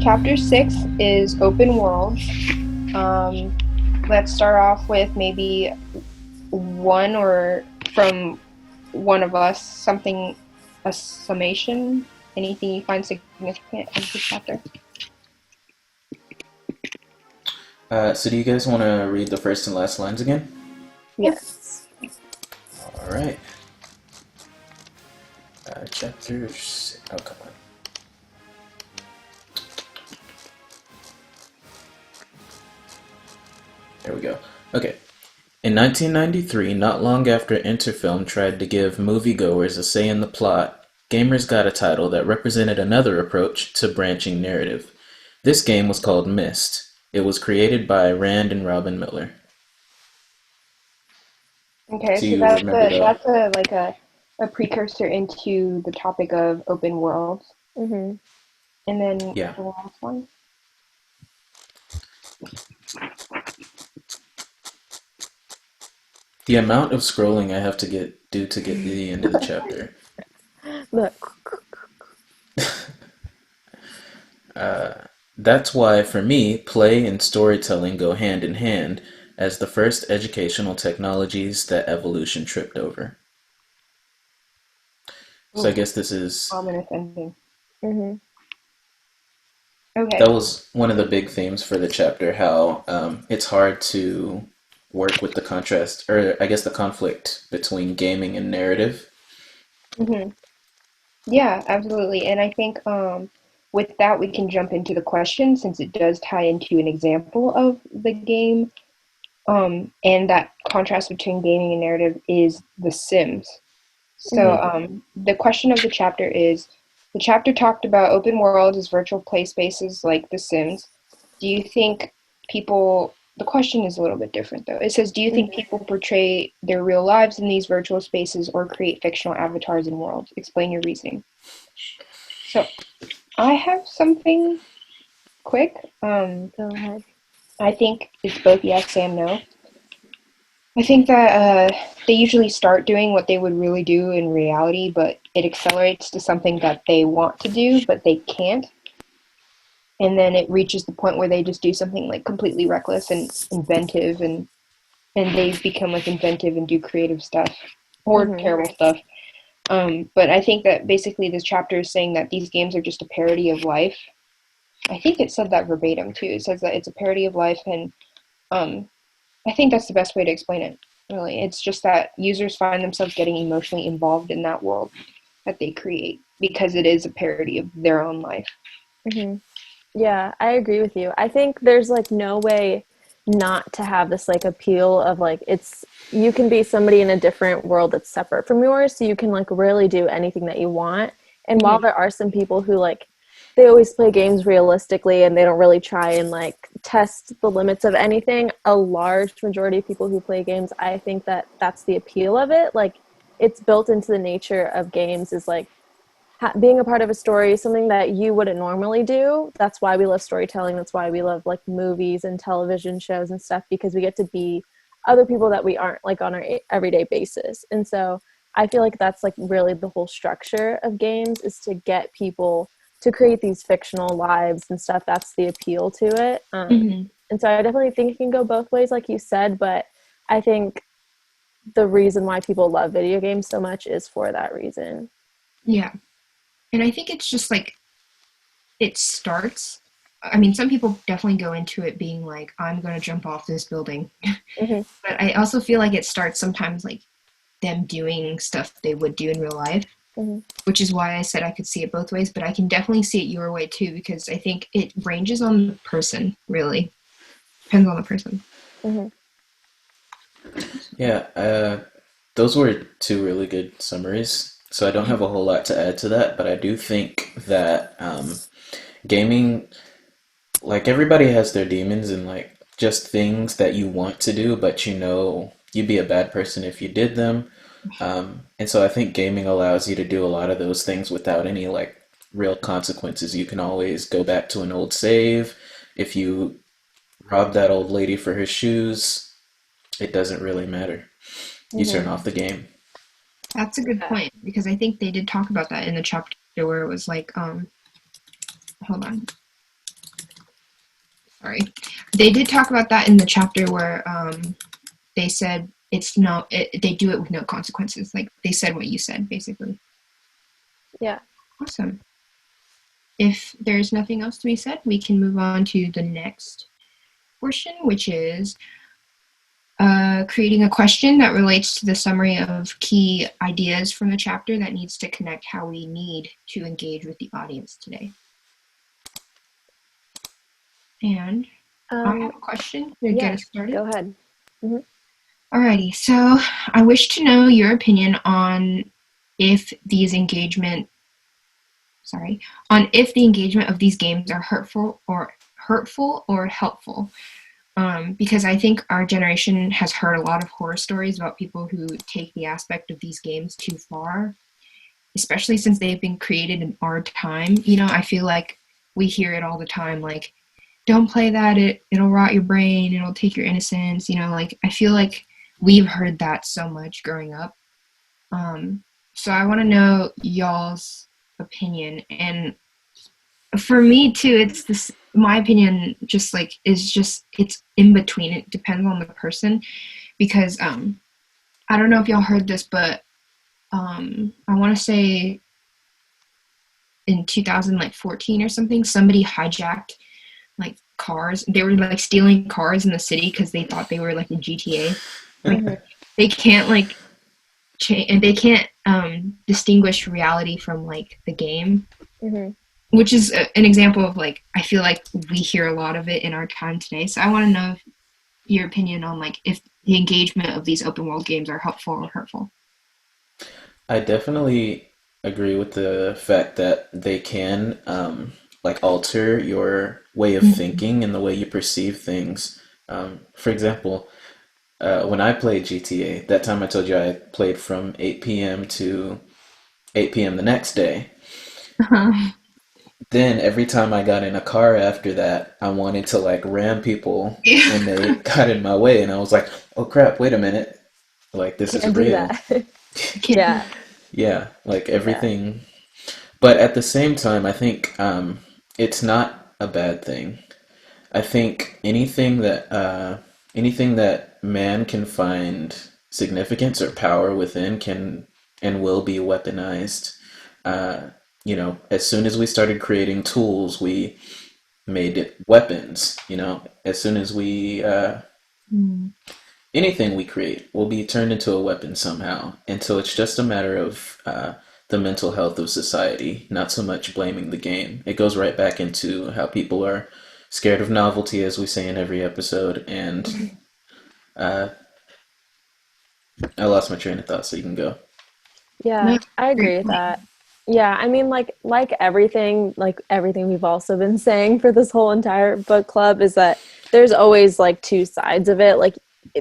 chapter 6 is open world. Um, let's start off with maybe one or from one of us, something, a summation, anything you find significant of the chapter. So do you guys want to read the first and last lines again? Yes. All right. Chapter. Oh, come on. There we go. Okay. In 1993, not long after Interfilm tried to give moviegoers a say in the plot, gamers got a title that represented another approach to branching narrative. This game was called Myst. It was created by Rand and Robin Miller. Okay, Do so you remember that? that's a precursor into the topic of open worlds. Mm-hmm. And then Yeah. the last one. The amount of scrolling I have to do to get to the end of the chapter. Look. That's why, for me, play and storytelling go hand in hand as the first educational technologies that evolution tripped over. So I Ooh, guess this is ominous ending. Mm-hmm. Okay. that was one of the big themes for the chapter. How it's hard to work with the contrast, or I guess the conflict between gaming and narrative. hmm Yeah, absolutely. And I think with that, we can jump into the question since it does tie into an example of the game. And that contrast between gaming and narrative is The Sims. So Mm-hmm. the question of the chapter is the chapter talked about open worlds as virtual play spaces like The Sims. Do you think people, the question is a little bit different though. It says, do you think Mm-hmm. people portray their real lives in these virtual spaces or create fictional avatars and worlds? Explain your reasoning. So I have something quick. Go ahead. I think it's both yes and no. I think that they usually start doing what they would really do in reality, but it accelerates to something that they want to do, but they can't. And then it reaches the point where they just do something like completely reckless and inventive, and they become like inventive and do creative stuff or Mm-hmm. terrible stuff. But I think that basically this chapter is saying that these games are just a parody of life. I think it said that verbatim too. It says that it's a parody of life, and um, I think that's the best way to explain it. Really, it's just that users find themselves getting emotionally involved in that world that they create because it is a parody of their own life. Mm-hmm. Yeah, I agree with you. I think there's like no way not to have this like appeal of like it's you can be somebody in a different world that's separate from yours, so you can like really do anything that you want. And while Mm-hmm. there are some people who like they always play games realistically and they don't really try and like test the limits of anything, a large majority of people who play games, I think that that's the appeal of it. Like it's built into the nature of games is like being a part of a story is something that you wouldn't normally do. That's why we love storytelling. That's why we love like movies and television shows and stuff, because we get to be other people that we aren't like on our everyday basis. And so I feel like that's like really the whole structure of games is to get people to create these fictional lives and stuff. That's the appeal to it. Mm-hmm. And so I definitely think it can go both ways, like you said, but I think the reason why people love video games so much is for that reason. Yeah, and I think it's just like it starts. I mean, some people definitely go into it being like, "I'm going to jump off this building," Mm-hmm. but I also feel like it starts sometimes like them doing stuff they would do in real life, Mm-hmm. which is why I said I could see it both ways, but I can definitely see it your way too, because I think it ranges on the person, really. Depends on the person. Mm-hmm. Yeah, those were two really good summaries. So I don't have a whole lot to add to that, but I do think that gaming, like everybody has their demons and like just things that you want to do, but you know you'd be a bad person if you did them. And so I think gaming allows you to do a lot of those things without any like real consequences. You can always go back to an old save. If you rob that old lady for her shoes, it doesn't really matter. You turn Mm-hmm. off the game. That's a good point, because I think they did talk about that in the chapter where it was like, hold on. Sorry. They did talk about that in the chapter where they said they do it with no consequences. Like they said what you said, basically. Yeah. Awesome. If there's nothing else to be said, we can move on to the next portion, which is creating a question that relates to the summary of key ideas from the chapter that needs to connect how we need to engage with the audience today. And I have a question to get us started. Go ahead. Mm-hmm. Alrighty, so I wish to know your opinion on if these engagement if the engagement of these games are hurtful or helpful. Because I think our generation has heard a lot of horror stories about people who take the aspect of these games too far, especially since they've been created in our time. You know, I feel like we hear it all the time, like, don't play that, it'll rot your brain, it'll take your innocence. You know, like, I feel like we've heard that so much growing up. So I want to know y'all's opinion. And for me too, it's this, my opinion just like is just, it's in between. It depends on the person, because I don't know if y'all heard this, but I want to say in 2014 or something, somebody hijacked like cars. They were like stealing cars in the city because they thought they were like in GTA. Like they can't like and they can't distinguish reality from like the game. Which is an example of like, I feel like we hear a lot of it in our time today. So I want to know your opinion on like if the engagement of these open world games are helpful or hurtful. I definitely agree with the fact that they can like alter your way of thinking and the way you perceive things. For example, when I played GTA, that time I told you I played from 8 p.m. to 8 p.m. the next day. Then every time I got in a car after that, I wanted to like ram people when they got in my way, and I was like, "Oh crap! Wait a minute! Like this is Can't do real." that. Yeah. Yeah, like Yeah. everything. But at the same time, I think it's not a bad thing. I think anything that man can find significance or power within can and will be weaponized. Uh, as soon as we started creating tools, we made it weapons. As soon as we anything we create will be turned into a weapon somehow. And so it's just a matter of the mental health of society, not so much blaming the game. It goes right back into how people are scared of novelty, as we say in every episode. And uh, I lost my train of thought, so you can go. Yeah, No, I agree great with point. that. Yeah, I mean, like everything we've also been saying for this whole entire book club is that there's always like two sides of it. Like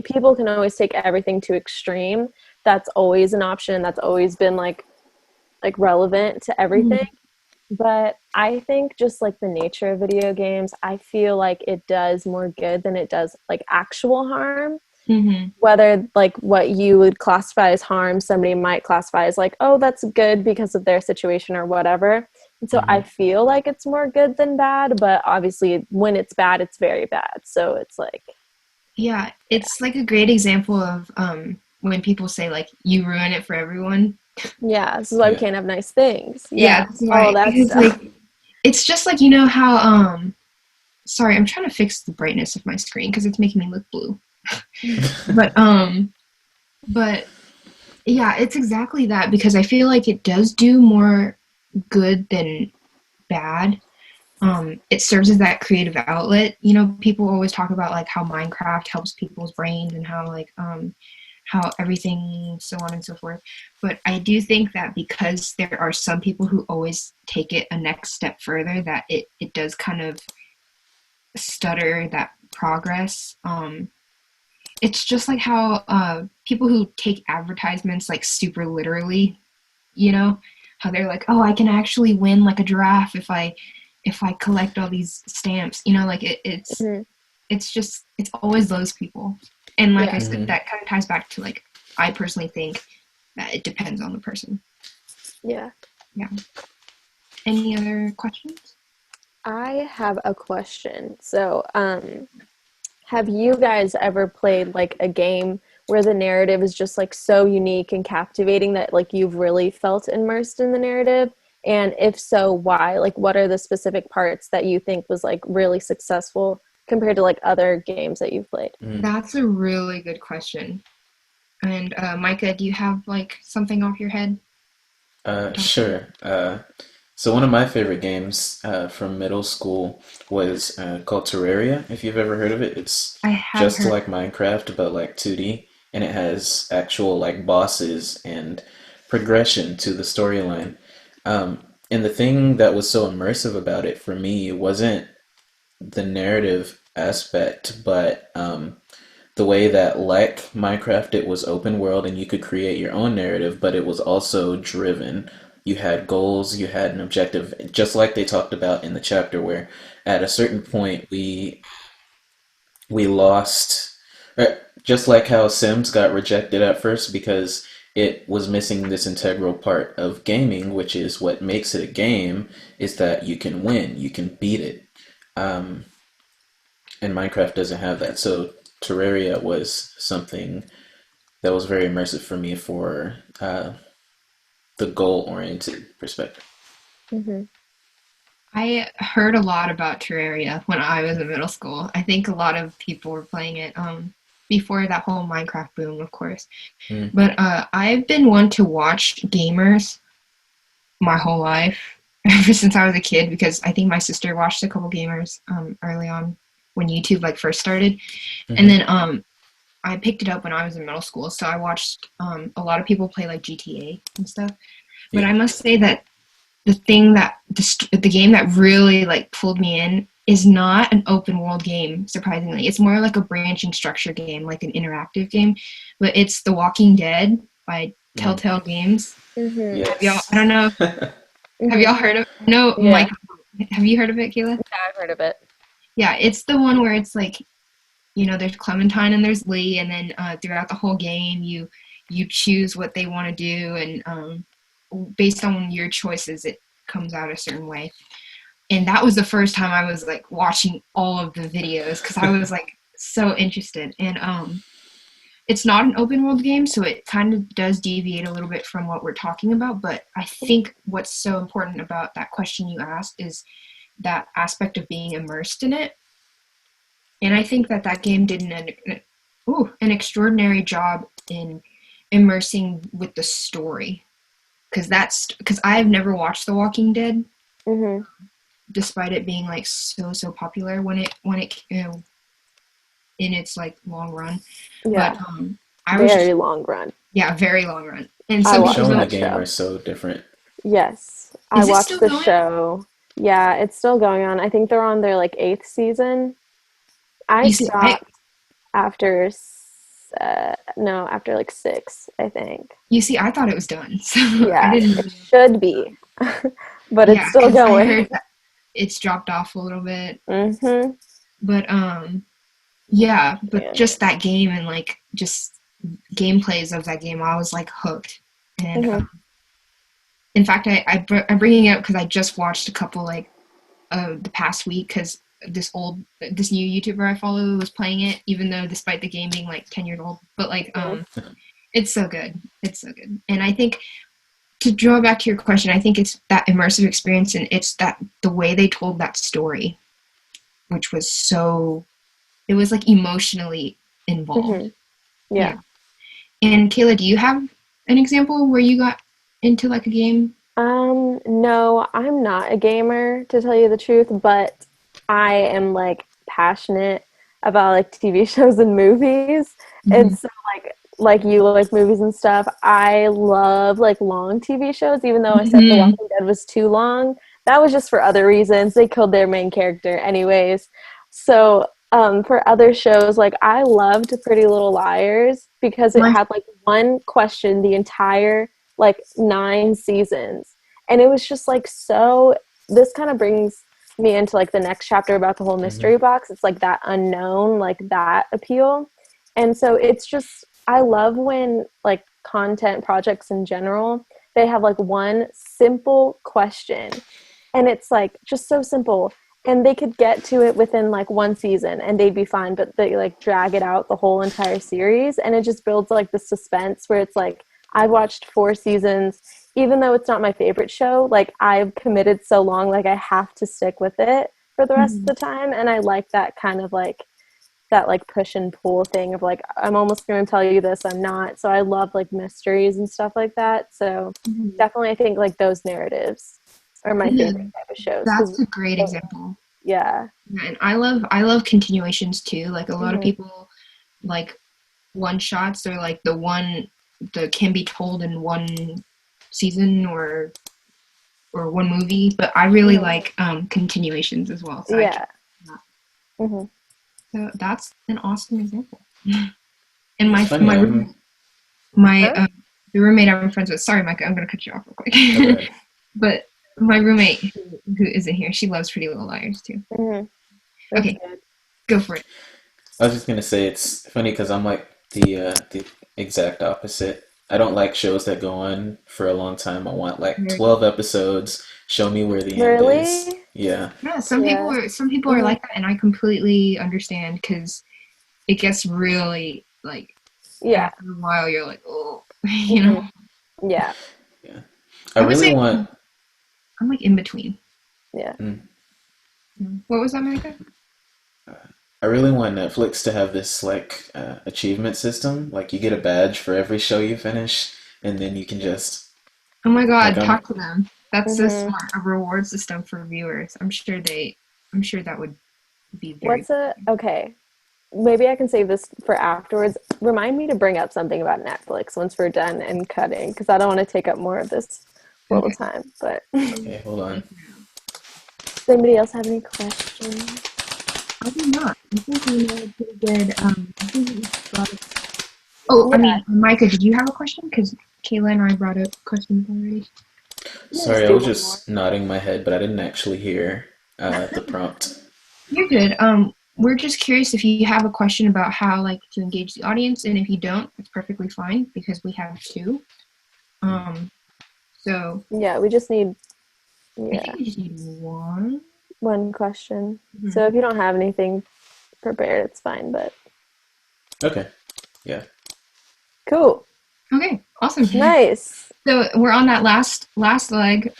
people can always take everything to extreme. That's always an option. That's always been like relevant to everything. But I think just like the nature of video games, I feel like it does more good than it does like actual harm. Mm-hmm. Whether like what you would classify as harm, somebody might classify as like, oh, that's good because of their situation or whatever. And so I Hmm. feel like it's more good than bad, but obviously when it's bad, it's very bad. So it's like, Yeah, it's like a great example of when people say like you ruin it for everyone. yeah, this is why we Yeah. can't have nice things. Yeah, Yeah, that's all why, that because stuff. like it's just like, you know how sorry, I'm trying to fix the brightness of my screen because it's making me look blue. But but yeah, it's exactly that, because I feel like it does do more good than bad. It serves as that creative outlet. You know, people always talk about like how Minecraft helps people's brains and how like how everything, so on and so forth. But I do think that because there are some people who always take it a next step further, that it does kind of stutter that progress. It's just like how people who take advertisements like super literally, you know, how they're like, oh, I can actually win like a giraffe if I collect all these stamps. You know, like Mhm. it's just, it's always those people. And like I Yeah. said, Hmm. that kind of ties back to like, I personally think that it depends on the person. Yeah. Yeah. Any other questions? I have a question. So, have you guys ever played like a game where the narrative is just like so unique and captivating that like you've really felt immersed in the narrative? And if so, why? Like, what are the specific parts that you think was like really successful compared to like other games that you've played? Mm. That's a really good question. And Micah, do you have like something off your head to talk about? Sure. So one of my favorite games from middle school was called Terraria. If you've ever heard of it, it's I have just heard. like Minecraft but like 2D, and it has actual like bosses and progression to the storyline. And the thing that was so immersive about it for me wasn't the narrative aspect, but the way that, like Minecraft, it was open world and you could create your own narrative, but it was also driven. You had goals, you had an objective, just like they talked about in the chapter where at a certain point we lost, just like how Sims got rejected at first because it was missing this integral part of gaming, which is what makes it a game, is that you can win, you can beat it. Um, and Minecraft doesn't have that. So Terraria was something that was very immersive for me for the goal oriented perspective. Mm-hmm. I heard a lot about Terraria when I was in middle school. I think a lot of people were playing it before that whole Minecraft boom, of course. Mm, But I've been one to watch gamers my whole life, ever since I was a kid, because I think my sister watched a couple gamers early on when YouTube like first started, and hmm then I picked it up when I was in middle school. So I watched a lot of people play like GTA and stuff. But Yeah. I must say that the thing that the game that really like pulled me in is not an open world game. Surprisingly, it's more like a branching structure game, like an interactive game. But it's The Walking Dead by Mm, Telltale Games. Mm-hmm. Have y'all? I yes. don't know. Have Mm-hmm. y'all heard of? No, Yeah, Mike. Have you heard of it, Kayla? I've heard of it. Yeah, it's the one where it's like, there's Clementine and there's Lee, and then throughout the whole game, you choose what they want to do, and based on your choices, it comes out a certain way. And that was the first time I was like watching all of the videos because I was like so interested. And it's not an open world game, so it kind of does deviate a little bit from what we're talking about. But I think what's so important about that question you asked is that aspect of being immersed in it. And I think that that game did an extraordinary job in immersing with the story, because I've never watched The Walking Dead, Mm-hmm. despite it being like so popular when it in its like long run. But Yeah, I was very just, long run. yeah, very long run. And I The some show people watched and the don't. that game show. are so different. Yes, I Is it watched still the going? show. Yeah, it's still going on. I think they're on their like eighth season. I You see, stopped after no, after like six, I think. I thought it was done, so I Yeah, didn't it know. should be, but it's Yeah, still because I going. heard that it's dropped off a little bit. Mm-hmm. But yeah, but Yeah. just that game and like just gameplays of that game, I was like hooked. And Mm-hmm. in fact, I'm bringing it up because I just watched a couple like the past week because this new YouTuber I follow was playing it, even though despite the game being like 10 years old. But like it's so good, it's so good. And I think to draw back to your question, I think it's that immersive experience and it's that the way they told that story, which was so it was like emotionally involved. Mm-hmm. Yeah. Yeah. And Kayla, do you have an example where you got into like a game? No, I'm not a gamer to tell you the truth, but I am like passionate about like TV shows and movies. And Mm-hmm. so like you like movies and stuff, I love like long TV shows, even though I said The Mm-hmm. Walking Dead was too long. That was just for other reasons. They killed their main character anyways. So for other shows, like I loved Pretty Little Liars because it My had like one question the entire like 9 seasons. And it was just like so this kind of brings me into like the next chapter about the whole hmm mystery box. It's like that unknown, like that appeal. And so it's just I love when like content projects in general, they have like one simple question and it's like just so simple and they could get to it within like one season and they'd be fine, but they like drag it out the whole entire series, and it just builds like the suspense where it's like I've watched 4 seasons, even though it's not my favorite show, like I've committed so long, like I have to stick with it for the rest of Mhm. the time. And I like that kind of like that like push and pull thing of like I'm almost going to tell you this, I'm not. So I love like mysteries and stuff like that. So Mhm. definitely I think like those narratives are my favorite Mhm. type of shows because That's a great example. yeah. Yeah, and I love continuations too. Like a lot of Mm-hmm. people like one shots or like the one that can be told in one season or one movie, but I really Mm-hmm. like continuations as well. So I can Yeah. Mm-hmm. so that's an awesome example. And It's my funny. roommate, my Huh? the roommate I'm friends with. Sorry, Micah, I'm gonna cut you off real Oh, go quick. ahead. But my roommate who isn't here, she loves Pretty Little Liars too. Mm-hmm. That's Okay, good. go for it. I was just gonna say it's funny because I'm like the exact opposite. I don't like shows that go on for a long time. I want like Very 12 episodes. Show me where the end is. Really? Yeah. Yeah, Yeah. some people are Mm-hmm. like that, and I completely understand because it gets really like Yeah. after a while you're like, oh, you know. Mm-hmm. Yeah. Yeah. I I would really say want. I'm like in between. Yeah. mm, What was that, Micah? I really want Netflix to have this like achievement system. Like you get a badge for every show you finish, and then you can just Oh my like God, I'm. talk to them. That's so Mm-hmm. smart. A reward system for viewers. I'm sure that would be very. What's a okay? Maybe I can save this for afterwards. Remind me to bring up something about Netflix once we're done and cutting, because I don't want to take up more of this little Okay. time. But does Okay, hold on. anybody else have any questions? I do not. I think we made a pretty good. I think we brought up. Oh, I Yeah, mean, Micah, did you have a question? Because Kayla and I brought up questions already. we can just Sorry, I do was one more. just nodding my head, but I didn't actually hear the prompt. You're good. We're just curious if you have a question about how like to engage the audience, and if you don't, it's perfectly fine because we have two. Um, so Yeah, we just need I think yeah we just need one. one question. So Mhm. if you don't have anything prepared, it's fine. But Okay. Yeah. cool, Okay, awesome. nice. So we're on that last leg.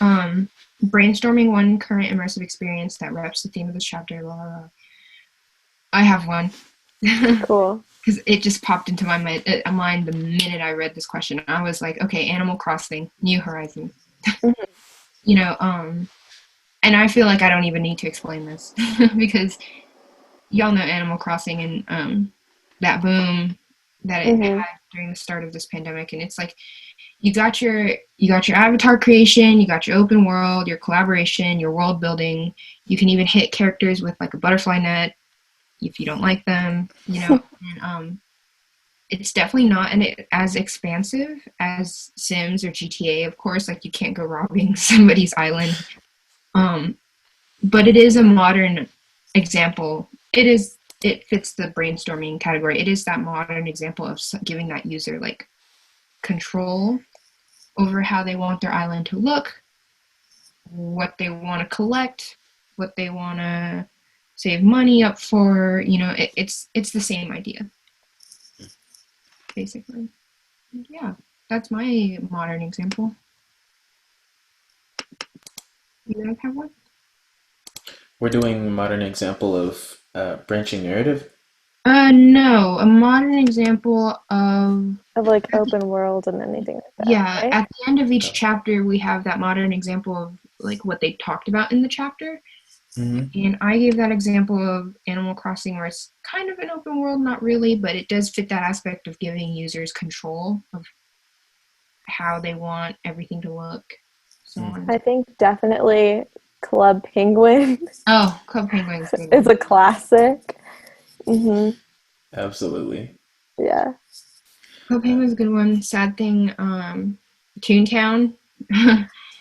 Brainstorming one current immersive experience that reps the theme of this chapter. Blah, blah, blah. I have one Cool. because it just popped into my mind the minute I read this question. I was like, okay, Animal Crossing, New Horizons. Mhm. You know, and I feel like I don't even need to explain this because y'all know Animal Crossing and that boom that it Mhm. had during the start of this pandemic, and it's like you got your avatar creation, you got your open world, your collaboration, your world building. You can even hit characters with like a butterfly net if you don't like them, you know. And it's definitely not as expansive as Sims or GTA, of course. Like you can't go robbing somebody's island. Um, but it is a modern example. It fits the brainstorming category. It is that modern example of giving that user like control over how they want their island to look, what they want to collect, what they want to save money up for. You know, it's the same idea basically. Yeah, that's my modern example. You guys have one? We're doing a modern example of branching narrative. No, a modern example of Of like open world and anything like that, yeah. right? At the end of each Oh. chapter, we have that modern example of like what they talked about in the chapter. hmm And I gave that example of Animal Crossing, where it's kind of an open world, not really, but it does fit that aspect of giving users control of how they want everything to look, so on and I so. think definitely Club Penguin Oh, Club Penguin is a good is one. a classic. Absolutely. Yeah. Club Uh, Penguin's a good one. Sad thing, Toontown.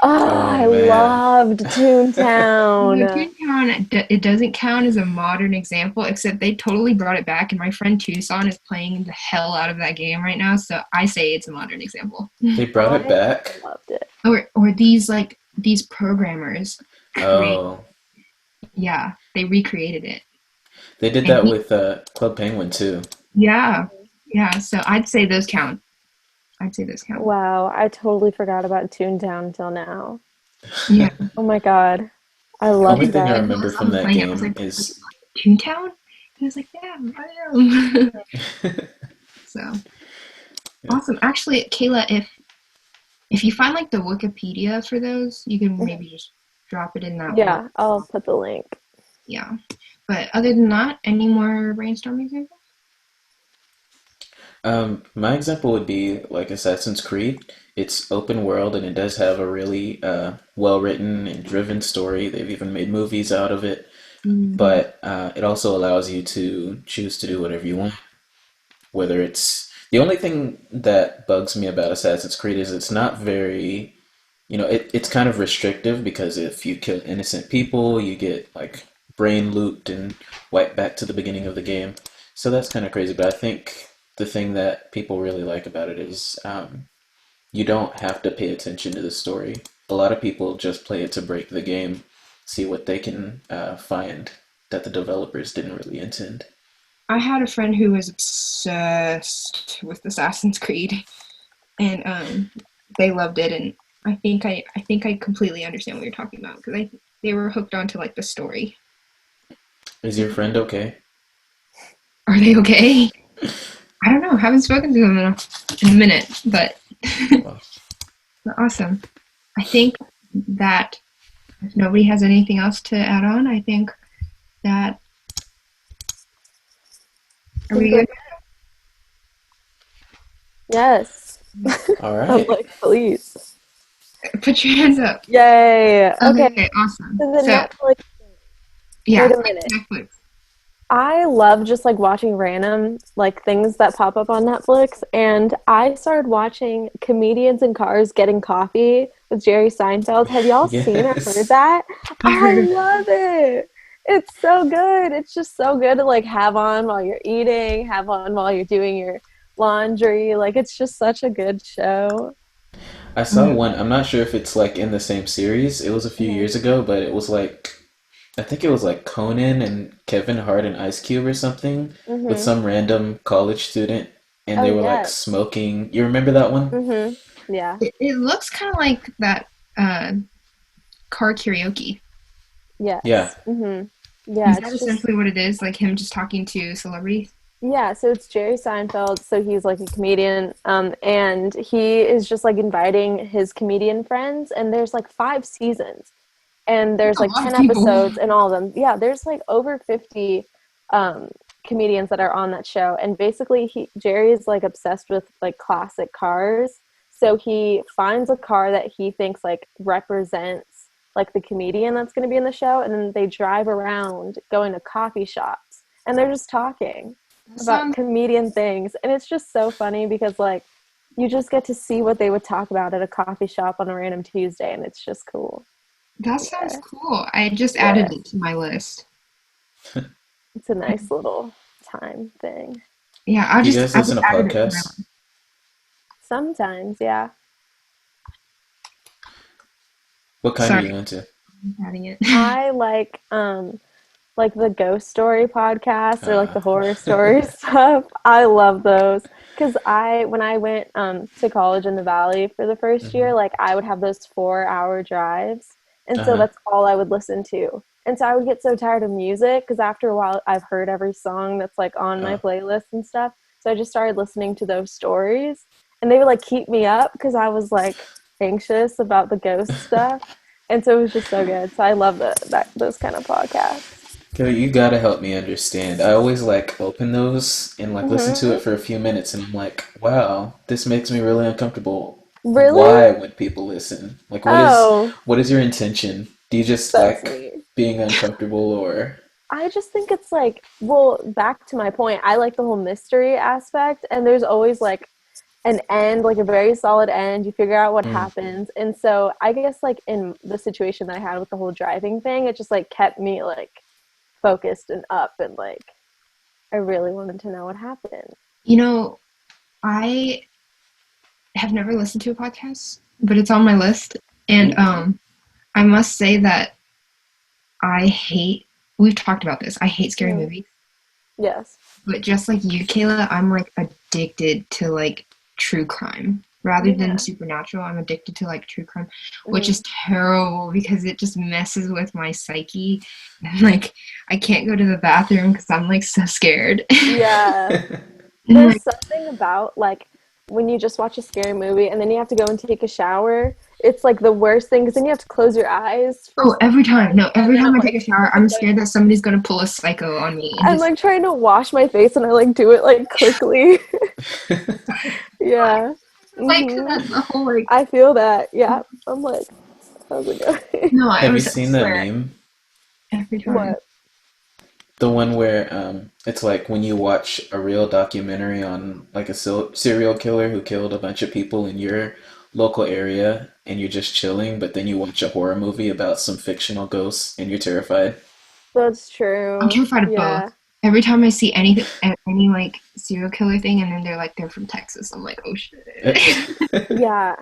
Oh, oh I man. loved You know, Toontown. Toontown, it doesn't count as a modern example, except they totally brought it back, and my friend Tucson is playing the hell out of that game right now, so I say it's a modern example. They brought it I back. loved it. Or these programmers create Oh. Yeah, they recreated it. They did And that with Club Penguin too. yeah, yeah. So I'd say those count. I'd say those count. Wow, I totally forgot about Toontown until now. Yeah. Oh my god, I The only loved thing I that. Until I remember saw from him that playing it, I was game like is Toontown? And I was like, yeah, I am. So awesome. Actually, Kayla, if you find like the Wikipedia for those, you can maybe just drop it in that one. Yeah, I'll put the link. Yeah. But other than that, any more brainstorming examples? my example would be like Assassin's Creed. It's open world and it does have a really well written and driven story. They've even made movies out of it, Mm-hmm. but it also allows you to choose to do whatever you want. Whether it's the only thing that bugs me about Assassin's Creed is it's not very, it's kind of restrictive because if you kill innocent people, you get like brain looped and wiped back to the beginning of the game. So that's kind of crazy. But I think the thing that people really like about it is you don't have to pay attention to the story. A lot of people just play it to break the game, see what they can find that the developers didn't really intend. I had a friend who was obsessed with Assassin's Creed, and they loved it. And I think I completely understand what you're talking about because they were hooked onto like the story. Is your friend okay? Are they okay? I don't know. Haven't spoken to them in a minute, but Well, awesome. I think that if nobody has anything else to add on, I think that I are think we we're good? yes. all I'm right. like, please. Put your hands up. Yay. Okay, Okay, awesome. so the So Netflix. yeah, Wait a back to minute. Netflix. I love just like watching random like things that pop up on Netflix, and I started watching comedians in cars getting coffee with Jerry Seinfeld. Have y'all seen or heard Yes. that? I've I heard of it. love it. It's so good. It's just so good to like have on while you're eating, have on while you're doing your laundry. Like it's just such a good show. I saw one. I'm not sure if it's like in the same series. It was a few Mhm. years ago, but it was like I think it was like Conan and Kevin Hart and Ice Cube or something with Mhm. some random college student, and Oh they were like yes. smoking. You remember that one? Mhm. Yeah. It looks kind of like that uh, car karaoke. Yeah. Yes. Mhm. Is Yeah, that it's just essentially what it is? Like him just talking to celebrities? yeah, so it's Jerry Seinfeld. So he's like a comedian, and he is just like inviting his comedian friends, and there's like 5 seasons, and That's there's a like lot of 10 people. episodes, and all of them. Yeah, there's like over 50 um, comedians that are on that show, and basically, Jerry is like obsessed with like classic cars. So he finds a car that he thinks like represents like the comedian that's going to be in the show, and then they drive around going to coffee shops, and they're just talking That about sounds comedian things, and it's just so funny because like you just get to see what they would talk about at a coffee shop on a random Tuesday, and it's just cool. that sounds Yeah, cool. I just yeah, added it to my list. it's a nice little time thing. Yeah, Do you guys I listen just to added it to my podcasts? list. Sometimes, yeah. What kind are Sorry, you into? I'm adding it. I like the ghost story podcasts or like Uh, the horror story stuff. I love those because I when I went to college in the Valley for the first mhm. year, like I would have those 4-hour drives, and so Uh-huh. that's all I would listen to. And so I would get so tired of music because after a while I've heard every song that's like on my Uh, playlist and stuff. So I just started listening to those stories, and they would like keep me up because I was like anxious about the ghost stuff. And so it was just so good. So I love that those kind of podcasts. Yo, you gotta help me understand. I always like open those and like listen to Hmm. it for a few minutes and I'm like, wow, this makes me really uncomfortable. Really? Why would people listen? Like Oh, what is your intention? Do you just that's like neat. being uncomfortable or I just think it's like, well, back to my point, I like the whole mystery aspect, and there's always like an end, like a very solid end. You figure out what mm, happens. And so I guess like in the situation that I had with the whole driving thing, it just like kept me like focused and up and like I really wanted to know what happened. You know, I have never listened to a podcast, but it's on my list. And ooh, I must say that I hate we've talked about this. I hate scary Mhm. movies, Yes. but just like you, Kayla, I'm like addicted to like true crime. Rather than Yeah. supernatural, I'm addicted to like true crime, which Mhm. is terrible because it just messes with my psyche. And like I can't go to the bathroom because I'm like so scared. Yeah. And There's like, something about like when you just watch a scary movie and then you have to go and take a shower. It's like the worst thing because then you have to close your eyes for oh, every time, no, and every then time I'm I take like a shower, trying I'm to like scared that somebody's gonna pull a psycho on me and I'm just like trying to wash my face and I like do it like quickly. Yeah. like Mhm. that the whole like I feel that. Yeah. I'm like, how's it going? no, I Have you was I seen that swear meme? every time. What? The one where it's like when you watch a real documentary on like a serial killer who killed a bunch of people in your local area and you're just chilling, but then you watch a horror movie about some fictional ghosts and you're terrified. That's I'm true. terrified of both. Yeah. Every time I see anything, any like serial killer thing, and then they're like they're from Texas, I'm like, oh shit. Yeah.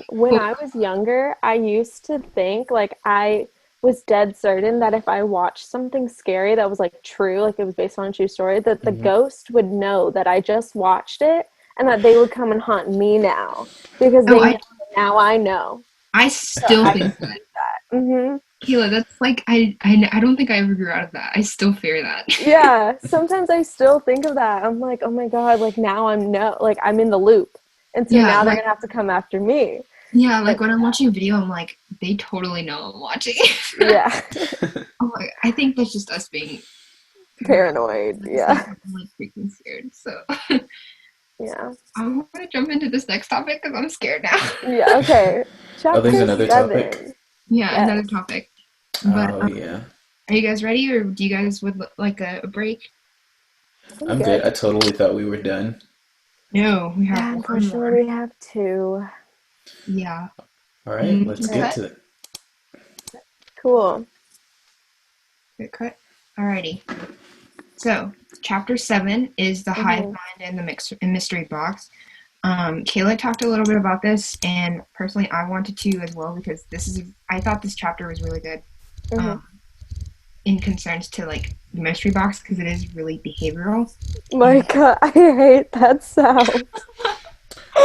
When I was younger, I used to think like I was dead certain that if I watched something scary that was like true, like it was based on a true story, that the Mhm. ghost would know that I just watched it and that they would come and haunt me now because Oh, they know now I know. I So still I think that. believe that. Kayla, that's like I don't think I ever grew out of that. I still fear that. Yeah, sometimes I still think of that. I'm like, oh my God, like now like I'm in the loop. And so Yeah, now they're like gonna have to come after me. yeah, like But when I'm watching a video, I'm like, they totally know I'm watching. yeah, Oh my, I think that's just us being paranoid. paranoid. At the same Yeah. time, I'm like freaking scared. So Yeah. I want to jump into this next topic because I'm scared now. Yeah. Okay. Oh, there's Chapter another topic. 7. Yeah, another Yes. topic. But Oh yeah. are you guys ready, or do you guys would like a break? I'm I'm good. good. I totally thought we were done. No, we have Yeah, one unfortunately, more. we have 2. Yeah. All right, let's Good get Okay. cut. to it. Cool. Good cut. Alrighty. So, chapter 7 is the hive Hmm. mind and the mystery box. Kayla talked a little bit about this, and personally, I wanted to as well because I thought this chapter was really good Hmm. um, in concerns to like the mystery box because it is really behavioral. My And God, I hate that sound.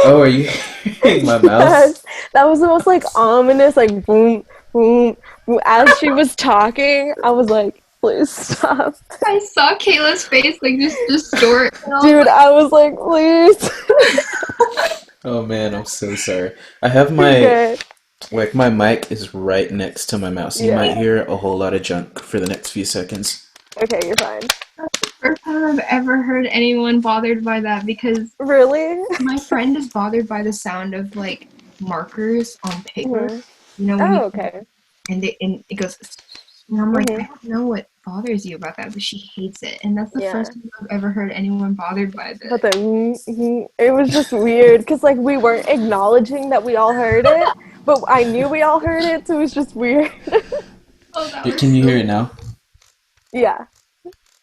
Oh, are you hearing my Yes, mouse? that was the most like ominous, like boom, boom, boom. As she was talking, I was like, please stop. I saw Kayla's face like just distort, and I was Dude, like, I was like, please. Oh man, I'm so sorry. I have You're my good. like my mic is right next to my mouse. You might Yeah. hear a whole lot of junk for the next few seconds. Okay, you're fine. that's the first time I've ever heard anyone bothered by that because Really? my friend is bothered by the sound of like markers on paper. Hmm. You know when Oh, you okay. and it goes. And I'm like, I Hmm. don't know what bothers you about that, but she hates it, and that's the Yeah. first time I've ever heard anyone bothered by But the. then it was just weird because like we weren't acknowledging that we all heard it, but I knew we all heard it, so it was just weird. Oh, that was Can you hear so. it now? Yeah.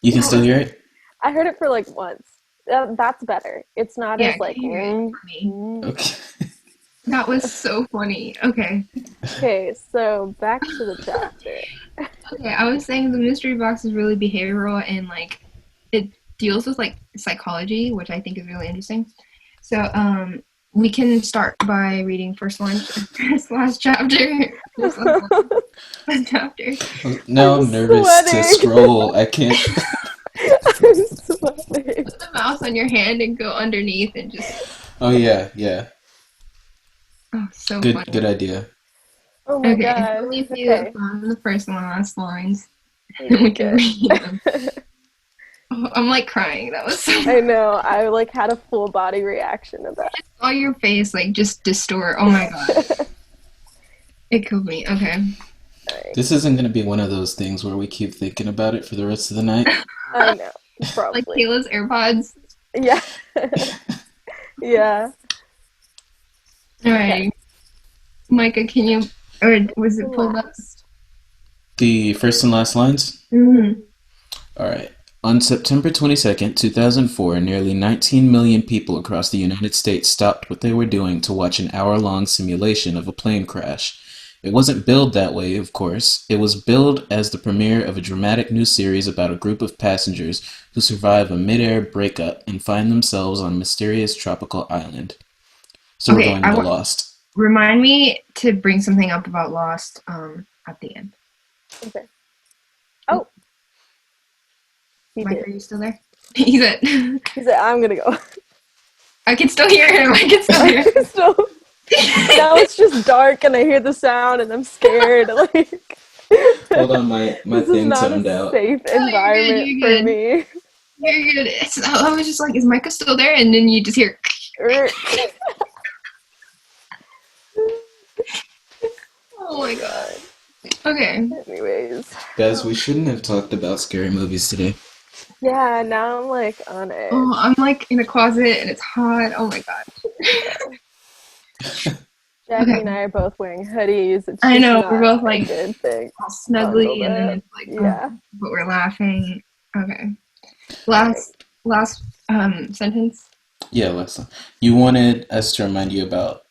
You can That still was hear it? I heard it for like once. That's better. It's not yeah. as Can like. you hear it for me? Okay. That was so funny. Okay. Okay, so back to the chapter. Okay. I was saying the mystery box is really behavioral and like it deals with like psychology, which I think is really interesting. So we can start by reading first last chapter. First last chapter. Now I'm I'm nervous to sweating. scroll. I can't. I'm sweating. Put the mouse on your hand and go underneath and just Oh yeah, yeah. oh so Good funny. idea. Oh my Okay, so let God. me see Okay, the first and last lines, and you're we can good. read them. Oh, I'm like crying. That was so. I know. I like had a full body reaction to that. Saw your face like just distort. Oh my god, it killed me. Okay. Alright. This isn't gonna be one of those things where we keep thinking about it for the rest of the night. I know. Like Probably. Kayla's AirPods. Yeah. Yeah. Okay. Alright, Micah, can you or was it pulled up? Last. The first and last lines? Mm-hmm. All right. On September 22nd, 2004, nearly 19 million people across the United States stopped what they were doing to watch an hour-long simulation of a plane crash. It wasn't billed that way, of course. It was billed as the premiere of a dramatic new series about a group of passengers who survive a mid-air breakup and find themselves on a mysterious tropical island. So we're Okay, going into Lost. remind me to bring something up about Lost at the end. Okay. Oh, he Mike, did. are you still there? He's it. He said, "I'm gonna go." I can still hear him. I can still hear him. So now it's just dark, and I hear the sound, and I'm scared. Like Hold on, my this is thing not a toned out. safe Oh, you're good. environment You're for good. me. You're good. I was just like, is Micah still there? And then you just hear. Oh my god. Okay. Anyways, Guys, we shouldn't have talked about scary movies today. yeah. Now I'm like on Oh, edge. I'm like in a closet and it's hot. Oh my god. Jackie Okay. and I are both wearing hoodies. It's I just know we're not both a like good thing. all Bundled snuggly, and then up. it's like, Yeah. but we're laughing. Okay. Okay. Last sentence. Yeah, last time. You wanted us to remind you about.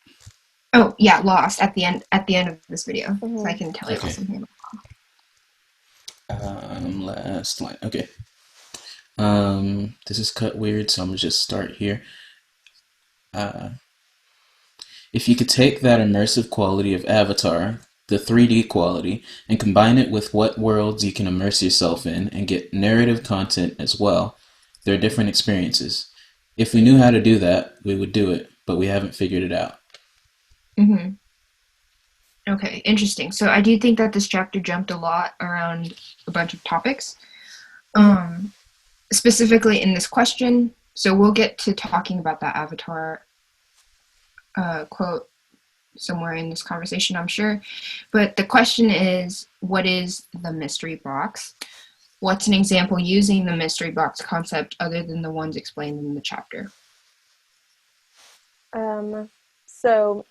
Oh yeah, Lost at the end of this video, so I Mm-hmm. can tell you all Okay. something about. Last line. Okay. This is cut weird, so I'm gonna just start here. Uh, if you could take that immersive quality of Avatar, the 3D quality, and combine it with what worlds you can immerse yourself in and get narrative content as well, there are different experiences. If we knew how to do that, we would do it, but we haven't figured it out. Mm-hmm. Okay, interesting. So I do think that this chapter jumped a lot around a bunch of topics. Mm-hmm. Specifically in this question. So we'll get to talking about that Avatar quote somewhere in this conversation, I'm sure. But the question is, what is the mystery box? What's an example using the mystery box concept other than the ones explained in the chapter? So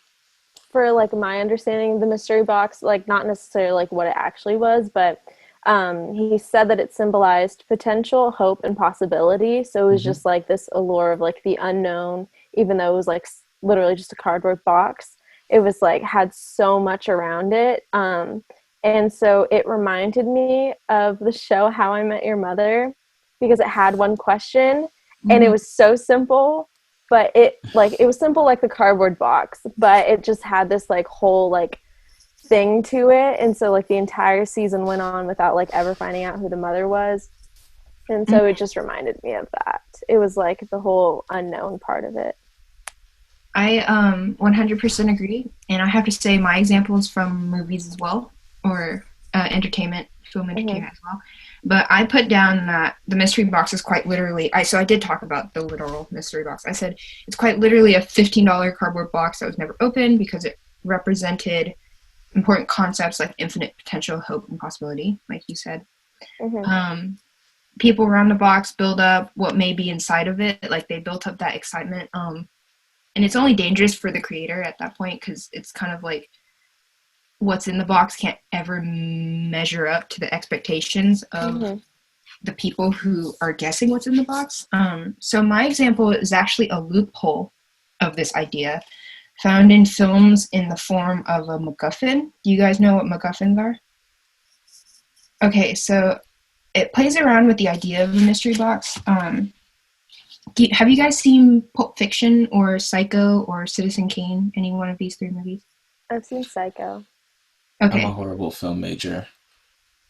for like my understanding of the mystery box, like not necessarily like what it actually was, but he said that it symbolized potential, hope, and possibility. So it was Mm-hmm. just like this allure of like the unknown, even though it was like literally just a cardboard box. It was like had so much around it. And so it reminded me of the show How I Met Your Mother because it had one question and it Mm-hmm. was so simple, but it was simple like the cardboard box, but it just had this like whole like thing to it. And so like the entire season went on without like ever finding out who the mother was. And so it just reminded me of that. It was like the whole unknown part of it. I 100% agree, and I have to say my examples from movies as well, or entertainment, film Mm-hmm. entertainment as well. But I put down that the mystery box is quite literally. I did talk about the literal mystery box. I said it's quite literally a $15 cardboard box that was never opened because it represented important concepts like infinite potential, hope, and possibility, like you said. Mm-hmm. Um, People around the box build up what may be inside of it, like they built up that excitement. And it's only dangerous for the creator at that point because it's kind of like what's in the box can't ever measure up to the expectations of Mm-hmm. the people who are guessing what's in the box. So my example is actually a loophole of this idea found in films in the form of a MacGuffin. Do you guys know what MacGuffins are? Okay, so it plays around with the idea of a mystery box. Have you guys seen Pulp Fiction or Psycho or Citizen Kane? Any one of these three movies? I've seen Psycho. I'm a Okay. horrible film major.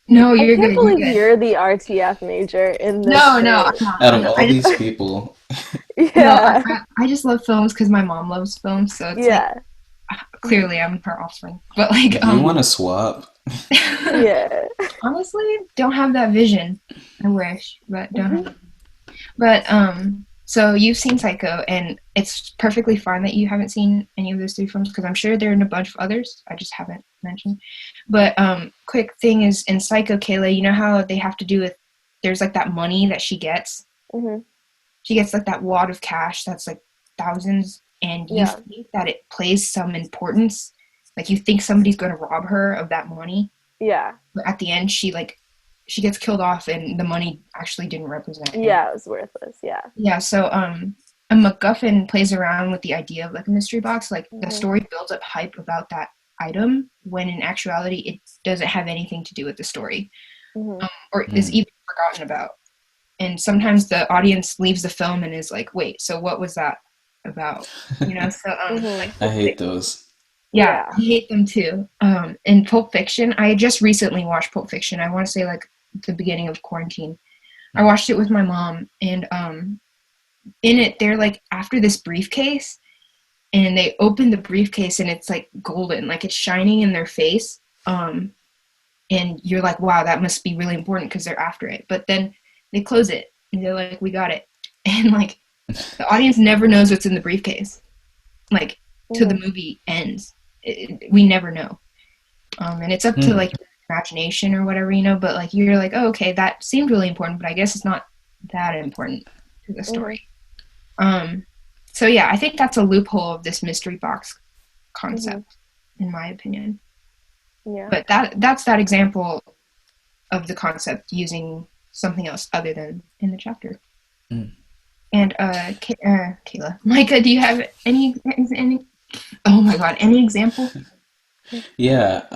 No, I you're can't good. You're believe good. you're the RTF major in this No, I'm thing. not. Out I'm of not. all these people, No, Yeah. I just love films because my mom loves films. So it's like Yeah. clearly I'm her offspring. But do you want to swap? Yeah. honestly, don't have that vision. I wish, but don't Mm-hmm. have. But so you've seen Psycho, and it's perfectly fine that you haven't seen any of those three films because I'm sure there are in a bunch of others. I just haven't mentioned. But quick thing is in Psycho, Kayla, you know how they have to do with there's like that money that she gets. Mm-hmm. She gets like that wad of cash that's like thousands, and you Yeah. think that it plays some importance. Like you think somebody's going to rob her of that money, Yeah. but at the end she gets killed off, and the money actually didn't represent anything. Yeah, it was worthless. Yeah. Yeah, so a MacGuffin plays around with the idea of like a mystery box. Like the Mm-hmm. story builds up hype about that item when in actuality it doesn't have anything to do with the story, Mm-hmm. or is Mm. even forgotten about. And sometimes the audience leaves the film and is like, wait, so what was that about? So Mm-hmm. like I Pulp hate Fiction. those. Yeah, Yeah. I hate them too. In Pulp Fiction, I just recently watched Pulp Fiction. I want to say like the beginning of quarantine. I Mm. watched it with my mom, and in it, they're like after this briefcase, and they open the briefcase, and it's like golden, like it's shining in their face. And you're like, wow, that must be really important because they're after it. But then they close it, and they're like, we got it, and like the audience never knows what's in the briefcase, like till the Mm-hmm. movie ends. We never know. And it's up to Hmm. like your imagination or whatever, but like you're like, oh, okay, that seemed really important, but I guess it's not that important to the Mm-hmm. story. um so yeah, I think that's a loophole of this mystery box Mm-hmm. concept, in my opinion. Yeah. But that's that example of the concept using something else other than in the chapter. Mm. And Kayla, Micah, do you have any oh my god, any example? Yeah.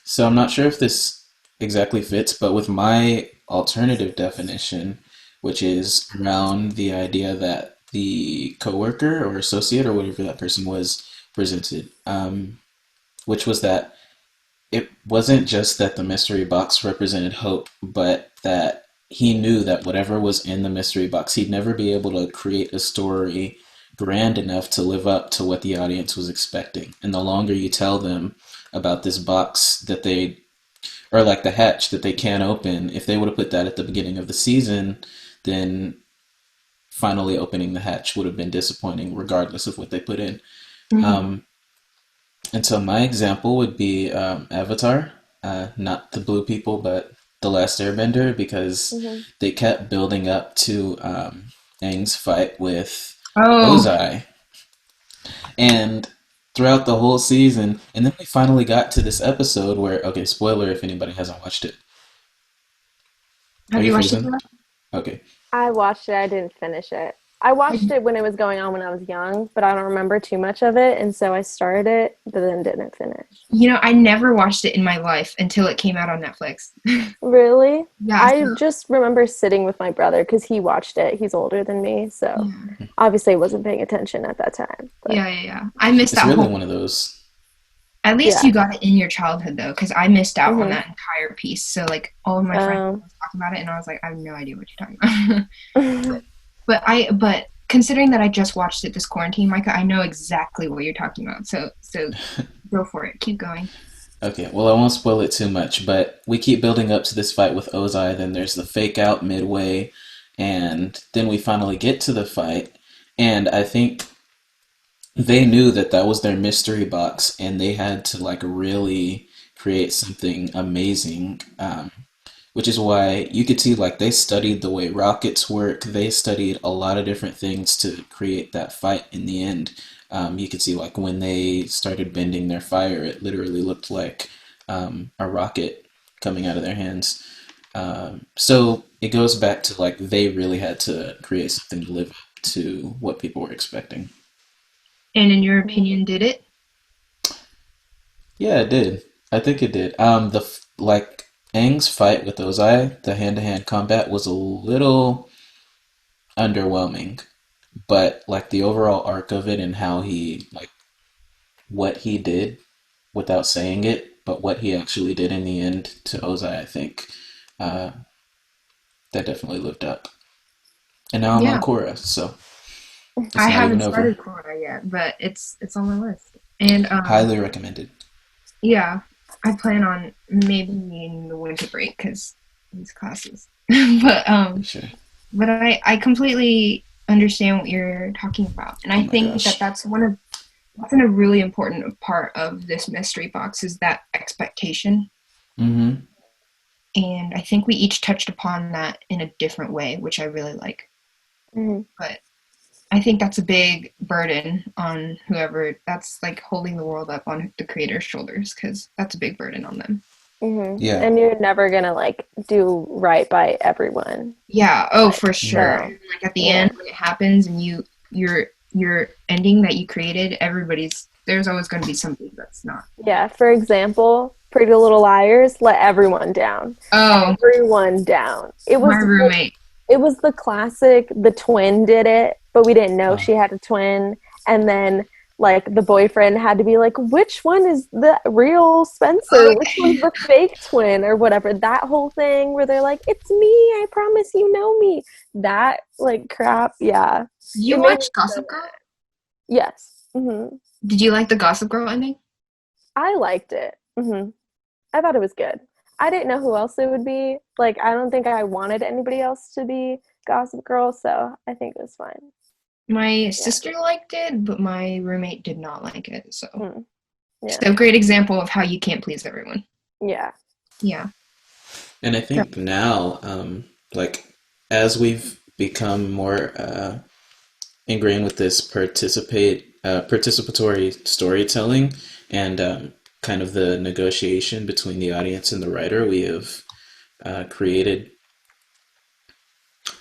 So I'm not sure if this exactly fits, but with my alternative definition, which is around the idea that the coworker or associate or whatever that person was presented, which was that it wasn't just that the mystery box represented hope, but that he knew that whatever was in the mystery box, he'd never be able to create a story grand enough to live up to what the audience was expecting. And the longer you tell them about this box that they, or like the hatch that they can't open, if they would have put that at the beginning of the season, then finally opening the hatch would have been disappointing regardless of what they put in. Mm-hmm. Um, And so my example would be Avatar, not the blue people, but the Last Airbender, because Mm-hmm. they kept building up to Aang's fight with Oh, Ozai, and throughout the whole season, and then we finally got to this episode where, okay, spoiler if anybody hasn't watched it. Are have you you watched it, frozen? Kayla? Okay. I watched it. I didn't finish it. I watched it when it was going on when I was young, but I don't remember too much of it, and so I started it, but then didn't finish. I never watched it in my life until it came out on Netflix. Really? Yeah, I so just remember sitting with my brother because he watched it. He's older than me, so yeah, obviously I wasn't paying attention at that time. But yeah. I missed It's that really whole. one of those. At least yeah. you got it in your childhood though, because I missed out on Mm-hmm. that entire piece. So like all of my friends Um, were talking about it, and I was like, I have no idea what you're talking about. But considering that I just watched it this quarantine, Micah, I know exactly what you're talking about. So go for it. Keep going. Okay, well, I won't spoil it too much, but we keep building up to this fight with Ozai, then there's the fake out midway, and then we finally get to the fight, and I think they knew that that was their mystery box, and they had to, like, really create something amazing, which is why you could see, like, they studied the way rockets work, they studied a lot of different things to create that fight in the end. You could see, like, when they started bending their fire, it literally looked like a rocket coming out of their hands. So it goes back to, like, they really had to create something to live up to what people were expecting. And in your opinion, did it? Yeah, it did. I think it did. Like Aang's fight with Ozai, the hand-to-hand combat was a little underwhelming, but like the overall arc of it and how he like what he did without saying it, but what he actually did in the end to Ozai, I think uh, that definitely lived up. And now I'm on Yeah, Korra, so it's I not even haven't over. started Korra yet, but it's on my list. And Highly recommended. yeah, I plan on maybe in the winter break because these classes. but For sure. but I completely understand what you're talking about, and Oh I my think that gosh. that's a really important part of this mystery box is that expectation. Mm-hmm. And I think we each touched upon that in a different way, which I really like. mm-hmm. But I think that's a big burden on whoever that's like holding the world up on the creator's shoulders because that's a big burden on them. Mm-hmm. Yeah. And you're never gonna like do right by everyone. Yeah, oh Like for sure. Mm-hmm. so, And like at the yeah. end when it happens and your ending that you created, everybody's there's always going to be something that's not. Yeah, for example, Pretty Little Liars let everyone down. Oh, Everyone down. my roommate. It was the classic, the twin did it, but we didn't know Uh, she had a twin. And then, like, the boyfriend had to be like, which one is the real Spencer? Oh, Which one's the fake twin? Or whatever. That whole thing where they're like, it's me, I promise you know me. That, like, crap, yeah. you It made me watched so Gossip Girl? mad. Yes. Did you like the Gossip Girl ending? I liked it. I thought it was good. I didn't know who else it would be. Like, I don't think I wanted anybody else to be Gossip Girl, so I think it was fine. My Yeah. sister liked it, but my roommate did not like it. So, Yeah. so great example of how you can't please everyone. Yeah. Yeah. and I think now, like, as we've become more ingrained with this participatory storytelling and kind of the negotiation between the audience and the writer, we have created,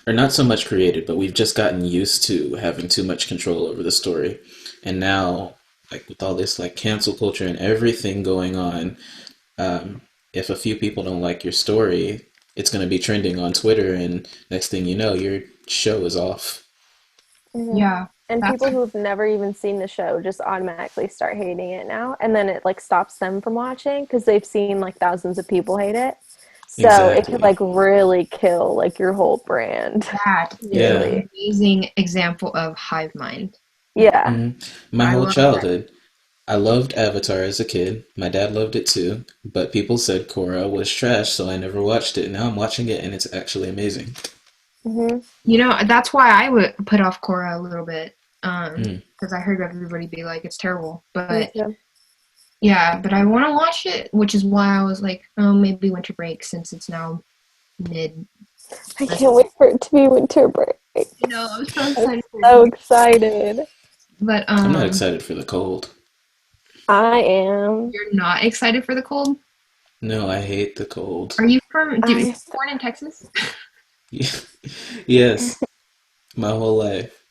or not so much created, but we've just gotten used to having too much control over the story. And now, like with all this like cancel culture and everything going on, if a few people don't like your story, it's going to be trending on Twitter, and next thing you know, your show is off. Yeah. And That's people who've never even seen the show just automatically start hating it now, and then it like stops them from watching because they've seen like thousands of people hate it. So it could Exactly. like really kill like your whole brand. that is Yeah. an Really. amazing example of hive mind. Yeah. hmm My I whole love that. childhood, I loved Avatar as a kid. My dad loved it too, but people said Korra was trash, so I never watched it. Now I'm watching it, and it's actually amazing. hmm You know, that's why I would put off Korra a little bit. Mm. Because I heard everybody be like, it's terrible. Me But too. yeah, but I want to watch it, which is why I was like, oh, maybe winter break since it's now mid. I can't wait for it to be winter break. You know, I'm so I'm excited for so it. excited. But I'm not excited for the cold. I am. you're not excited for the cold? No, I hate the cold. Are you from? Dude, you I born in Texas? Yes, my whole life.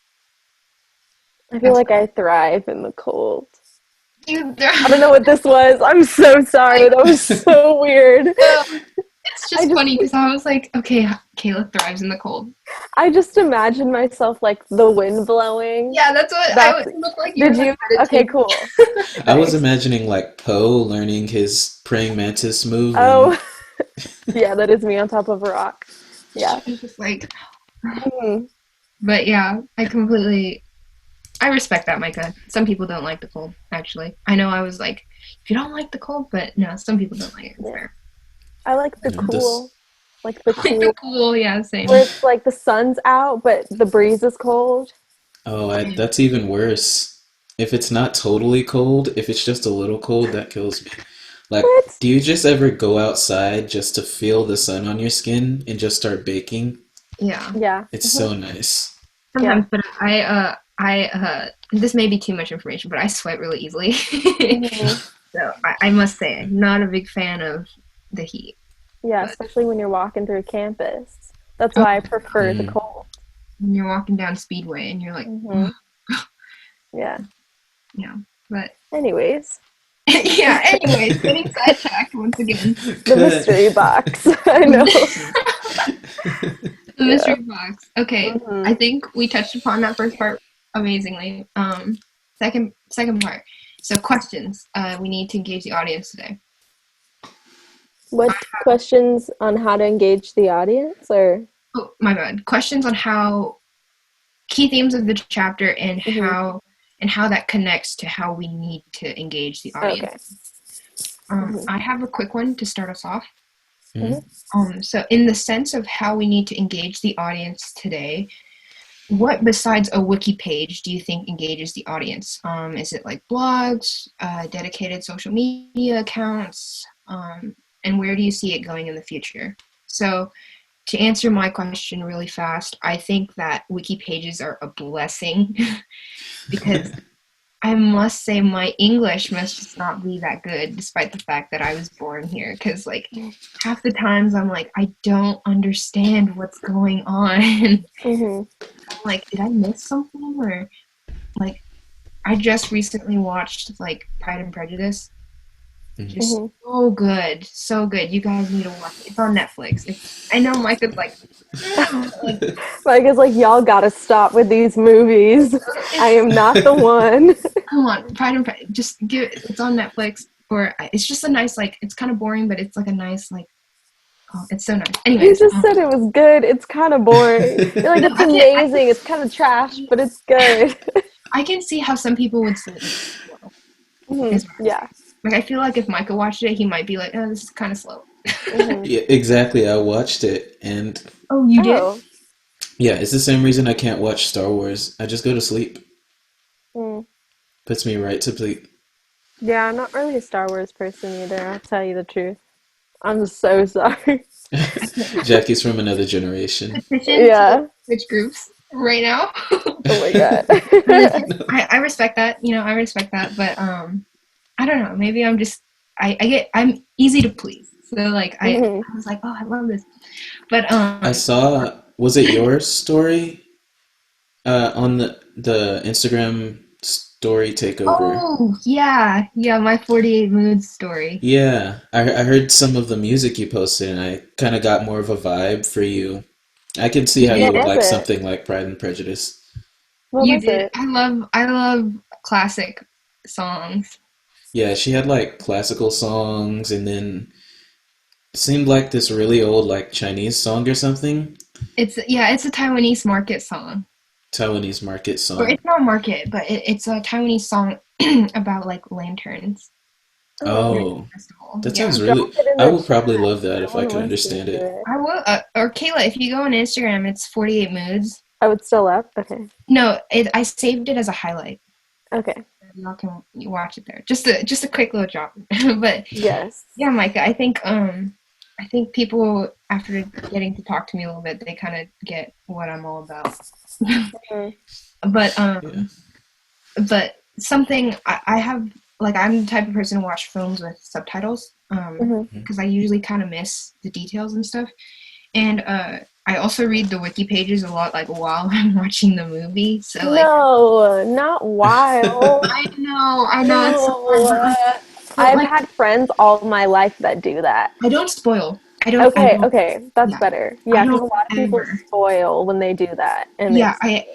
I feel That's like I thrive in the cold. you. I don't know what this was. I'm so sorry. That was so weird. It's I just just funny because I was like, okay, Kayla thrives in the cold. I just imagine myself like the wind blowing. Yeah, that's what I That's would look like. Did You're you? like Okay, meditating. cool. I was Nice. imagining like Poe learning his praying mantis move, and Oh, yeah, that is me on top of a rock. Yeah. It's just like, Mhm. but yeah, I respect that, Micah. Some people don't like the cold, actually. I know I was like, if you don't like the cold, but no, some people don't like it. It's Yeah. fair. I like the this. cool, like the Like the cool, cool, yeah, same. where it's like the sun's out, but the breeze is cold. Oh, that's even worse. If it's not totally cold, if it's just a little cold, that kills me. Like, What? do you just ever go outside just to feel the sun on your skin and just start baking? Yeah, Yeah. It's so nice. Yeah. sometimes, but this may be too much information, but I sweat really easily. hmm So I must say, I'm not a big fan of the heat. Yeah, But especially when you're walking through campus. That's oh, why I prefer the Mm. cold. when you're walking down Speedway and you're like, hmm Yeah. yeah, but Anyways, yeah. Anyways, getting sidetracked once again. the mystery box. I know. The Yeah. mystery box. Okay, hmm I think we touched upon that first part amazingly. Second part. So questions. We need to engage the audience today. What questions on how to engage the audience or? Oh my bad. Questions on how key themes of the chapter and hmm how that connects to how we need to engage the Okay. audience. hmm I have a quick one to start us off. Mm. So in the sense of how we need to engage the audience today, what besides a wiki page do you think engages the audience? Is it like blogs, dedicated social media accounts, and where do you see it going in the future? So to answer my question really fast, I think that wiki pages are a blessing because I must say my English must just not be that good, despite the fact that I was born here. Because like half the times I'm like, I don't understand what's going on. hmm I'm like, did I miss something? Or like, I just recently watched like Pride and Prejudice. Mhm. Just Hmm. so good, so good. You guys need to watch it. It's on Netflix. I know Micah's like, like Like it's like y'all gotta stop with these movies. I it's am not the one. come on, Pride and Prejudice. Just give it. It's on Netflix. Or it's just a nice like. It's kind of boring, but it's like a nice like. Oh, it's so nice. You Anyways, just said it was good. It's kind of boring. You're like, no, it's amazing. It's kind of trash, but it's good. I can see how some people would say it's slow. Hmm. Is what I'm Yeah. saying. Like I feel like if Micah watched it, he might be like, "Oh, this is kind of slow." Hmm. Yeah, exactly. I watched it, and Oh, you did? Oh. yeah, it's the same reason I can't watch Star Wars. I just go to sleep. Mm. Puts me right to sleep. Yeah, I'm not really a Star Wars person either. I'll tell you the truth. I'm so sorry. I can't Jackie's from another generation. petition to Yeah. switch groups right now. Oh my god. I respect that. I respect that. But I don't know. Maybe I'm just I'm easy to please. So like Hmm. I was like, oh, I love this. But I saw. Was it your story on the Instagram story takeover? oh yeah, yeah, my 48 moods story. Yeah, I heard some of the music you posted, and I kind of got more of a vibe for you. I can see You how you What did. would was like it? something like Pride and Prejudice. What You was did. it? I love classic songs. Yeah, she had like classical songs, and then it seemed like this really old like Chinese song or something. It's a Taiwanese market song. Taiwanese market Or song. it's not market, but it's a Taiwanese song about like lanterns Oh, during Oh, the festival. that Yeah. sounds drop really. it in I the would probably chat. love that I if I want to could listen understand to it. it. I will or Kayla, if you go on Instagram, it's 48 moods. Oh, it's still up? Okay. No, I saved it as a highlight. Okay. Y'all can watch it there. Just a quick little drop. But Yes. yeah, Micah, I think people after getting to talk to me a little bit, they kind of get what I'm all about. Mm-hmm. But Yeah. but something I have like I'm the type of person to watch films with subtitles Mm-hmm. Mhm. because I usually kind of miss the details and stuff. And I also read the wiki pages a lot like while I'm watching the movie. So like No, not wild. I know it's so hard, No. but I've like had friends all my life that do that. I don't spoil. I Okay, don't okay, that's yeah. better. I Yeah, because a don't lot of people ever. spoil when they do that, and Yeah, it's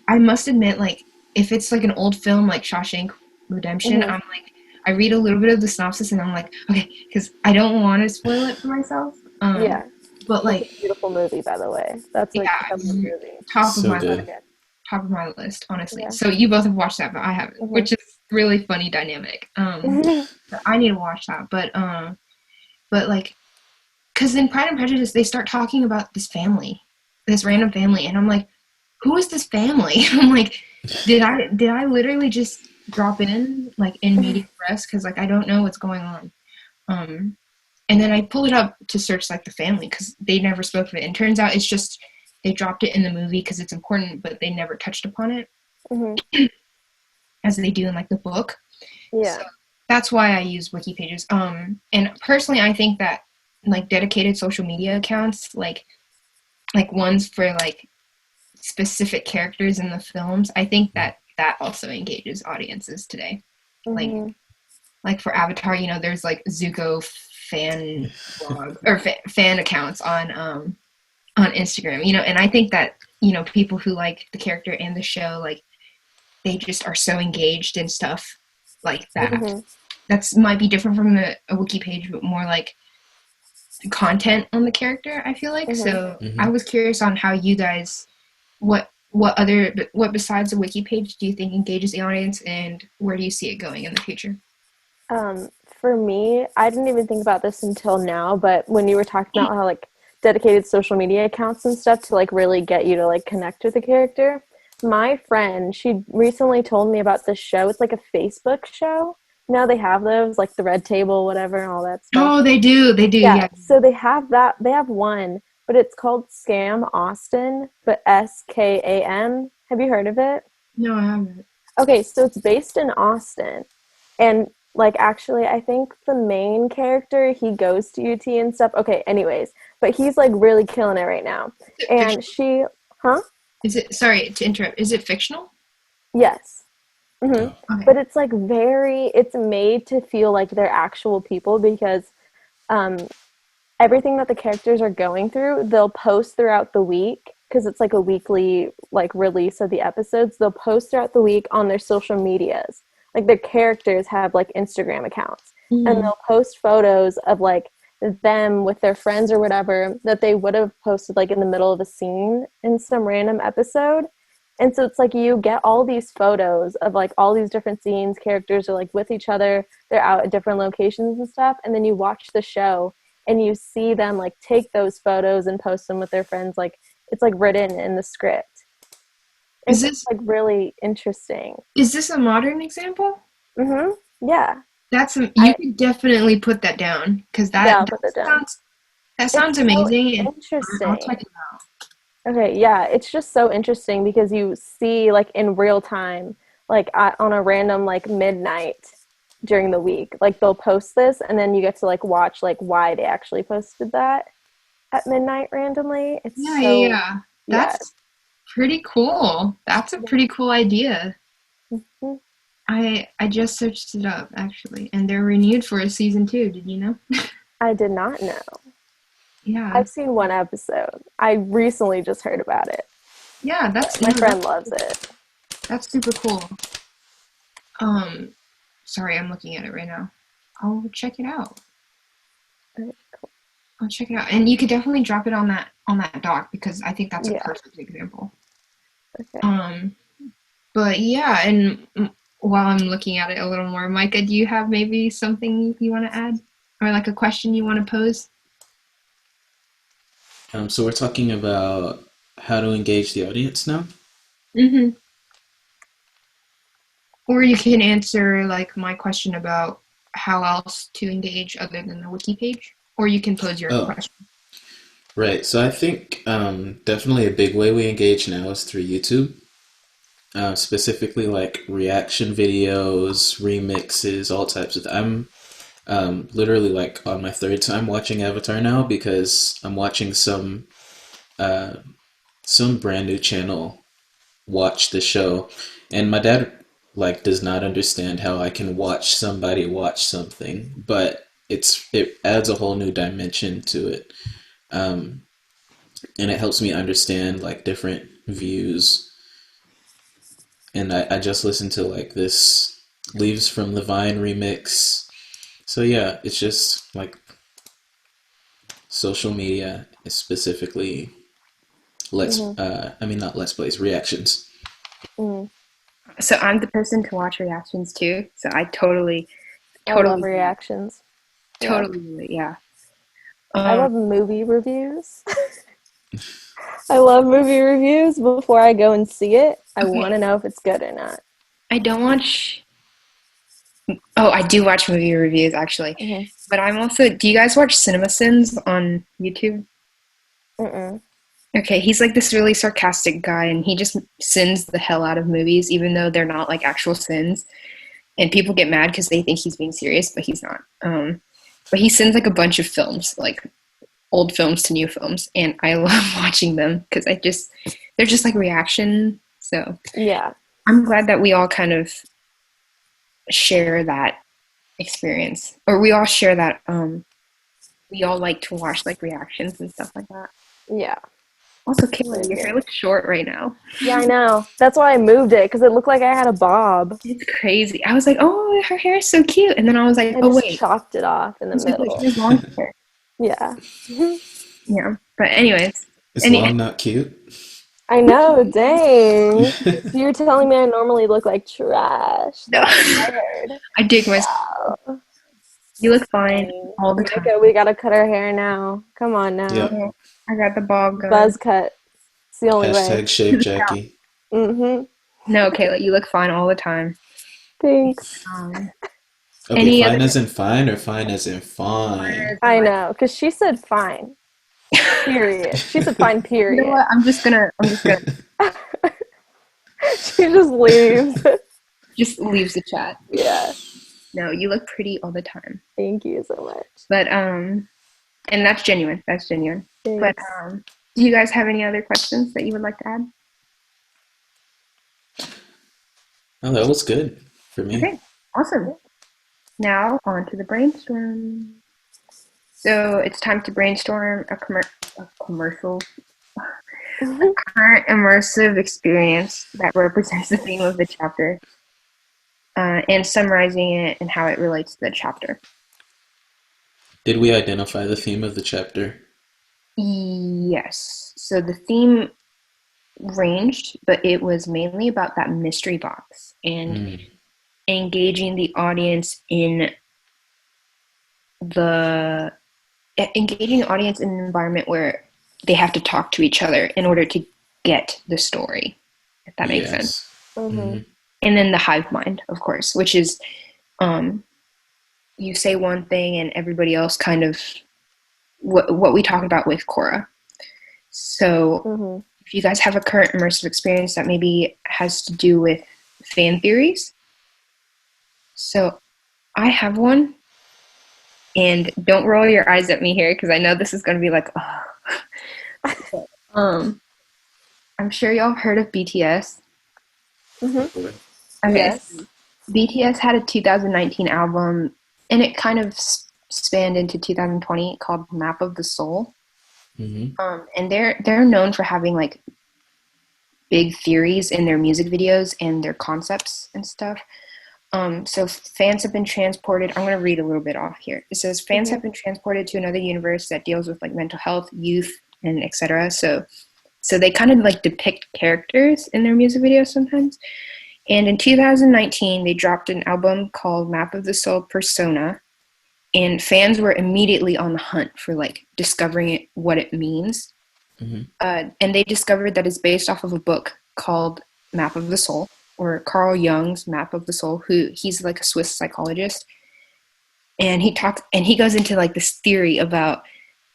I must admit, like, if it's like an old film like Shawshank Redemption, hmm I'm like, I read a little bit of the synopsis and I'm like, okay, because I don't want to spoil it for myself. yeah, But it's a like, beautiful movie, by the way. That's like a killer yeah, movie. top of So my So good. list, good. top of my list, honestly. Yeah. So you both have watched that, but I haven't, Hmm. which is really funny dynamic. So I need to watch that, but like, because in Pride and Prejudice, they start talking about this family, this random family, and I'm like, who is this family? I'm like, did I literally just drop in like in media press because like I don't know what's going on. Um, and then I pulled it up to search like the family because they never spoke of it, and turns out it's just they dropped it in the movie because it's important, but they never touched upon it Hmm. as they do in like the book. So Yeah. that's why I use wiki pages. And personally, I think that like dedicated social media accounts, like ones for like specific characters in the films, I think that that also engages audiences today. Like Hmm. like for Avatar, there's like Zuko fan blog or fan accounts on Instagram, and I think that people who like the character and the show, like they just are so engaged in stuff like that. Hmm. That's might be different from a wiki page, but more like content on the character. I feel like Hmm. so. I Hmm. was curious on how you guys what besides the wiki page do you think engages the audience, and where do you see it going in the future? For me, I didn't even think about this until now, but when you were talking about how like dedicated social media accounts and stuff to like really get you to like connect with the character, my friend, she recently told me about this show. It's like a Facebook show. Now they have those, like the Red Table, whatever, and all that stuff. Oh, they do, Yeah, yeah. so they have that. They have one, but it's called Scam Austin, but SKAM. Have you heard of it? No, I haven't. Okay, so it's based in Austin. And like actually I think the main character he goes to UT and stuff. Okay, anyways, but he's like really killing it right now. Is it And fictional? she huh? Is it sorry to interrupt? Is it fictional? Yes. Hmm. Oh, But Okay. it's like it's made to feel like they're actual people because um, everything that the characters are going through, they'll post throughout the week because it's like a weekly like release of the episodes. They'll post throughout the week on their social medias. Like their characters have like Instagram accounts and Mm. they'll post photos of like them with their friends or whatever that they would have posted like in the middle of a scene in some random episode. And so it's like you get all these photos of like all these different scenes, characters are like with each other, they're out at different locations and stuff, and then you watch the show and you see them like take those photos and post them with their friends, like it's like written in the script. And Is so it's this like really interesting. is this a modern example? Mhm. Yeah. You I could definitely put that down because yeah, I'll put that down. that It's sounds so amazing, and I'll interesting. check it out. Okay, yeah, it's just so interesting because you see like in real time, like on a random like midnight during the week, like they'll post this and then you get to like watch like why they actually posted that at midnight randomly. It's Yeah, yeah, so yeah. yeah. That's pretty cool. That's a pretty cool idea. Mhm. I just searched it up actually, and they're renewed for a season two. Did you know? I did not know. Yeah, I've seen one episode. I recently just heard about it. yeah. That's My no, friend loves it. that's super cool. Um, sorry, I'm looking at it right now. I'll check it out. I'll check it out, and you could definitely drop it on that doc because I think that's a Yeah. perfect example. Okay. Um, but yeah, and while I'm looking at it a little more, Micah, do you have maybe something you want to add, or like a question you want to pose? so we're talking about how to engage the audience now. Mm-hmm. Or you can answer like my question about how else to engage other than the wiki page, or you can pose your Oh, question. right. So I think definitely a big way we engage now is through YouTube. Specifically like reaction videos, remixes, all types of. I'm literally like on my third time watching Avatar now because I'm watching uh, some brand new channel watch the show, and my dad like does not understand how I can watch somebody watch something, but it adds a whole new dimension to it, um, and it helps me understand like different views. And I just listened to like this Leaves from the Vine remix. So yeah, it's just like social media is specifically Mm-hmm. I mean not let's plays, reactions. Mm-hmm. So I'm the person to watch reactions too. So I I love totally, reactions. Yeah. totally, yeah. I Um, love movie reviews. I love movie reviews. Before I go and see it, I okay, want to know if it's good or not. I don't watch. Oh, I do watch movie reviews actually, Mm-hmm. but I'm also. Do you guys watch CinemaSins on YouTube? Mm-mm. Okay, he's like this really sarcastic guy, and he just sins the hell out of movies, even though they're not like actual sins. And people get mad because they think he's being serious, but he's not. But he sends like a bunch of films, like old films to new films, and I love watching them because they're just like reaction. So Yeah. I'm glad that we all kind of share that experience, or we all share that. We all like to watch like reactions and stuff like that. Yeah. Also, I Kayla, your agree. hair looks short right now. Yeah, I know. That's why I moved it because it looked like I had a bob. It's crazy. I was like, oh, her hair is so cute, and then I was like, I oh just wait, chopped it off in I the was like, wait, she middle. has long hair. Yeah. Yeah, but anyways, Is any long not cute? I know, dang. So you're telling me I normally look like trash. no, That's what I heard. I dig myself. Wow. You look fine Dang. all the time. Micah, we gotta cut our hair now. Come on now. Yep. Yeah, I got the bob going. Buzz cut. It's the only way. Hashtag shave Jackie. Mm-hmm. No, Kayla, you look fine all the time. Thanks. Um, Okay, any other fine as in fine or fine as in fine? fires in I life? know, because she said fine. Period. She said fine, You know period. what? I'm just gonna She just leaves. just leaves the chat. Yeah. No, you look pretty all the time. Thank you so much. But and that's genuine. That's genuine. But Thanks. do you guys have any other questions that you would like to add? Oh, that was good for me. Okay, awesome. Now on to the brainstorm. So it's time to brainstorm a commercial, current immersive experience that represents the theme of the chapter, and summarizing it and how it relates to the chapter. Did we identify the theme of the chapter? Yes. So the theme ranged, but it was mainly about that mystery box and Mm, engaging the audience in the engaging the audience in an environment where they have to talk to each other in order to get the story, if that makes sense. yes. Mm-hmm. Hmm. And then the hive mind, of course, which is um, you say one thing and everybody else kind of what we talked about with Cora. So Mm-hmm. if you guys have a current immersive experience that maybe has to do with fan theories, so I have one, and don't roll your eyes at me here because I know this is going to be like, oh. I'm sure y'all have heard of BTS. Mm-hmm. Okay, Yes. so BTS had a 2019 album, and it kind of spanned into 2020 called Map of the Soul. Hmm. And they're known for having like big theories in their music videos and their concepts and stuff. So fans have been transported. I'm going to read a little bit off here. It says fans Mm-hmm. have been transported to another universe that deals with like mental health, youth, and etc. So they kind of like depict characters in their music videos sometimes. And in 2019, they dropped an album called Map of the Soul Persona, and fans were immediately on the hunt for like discovering what it means. Hmm. And they discovered that it's based off of a book called Map of the Soul, or Carl Jung's Map of the Soul. Who he's like a Swiss psychologist, and he goes into like this theory about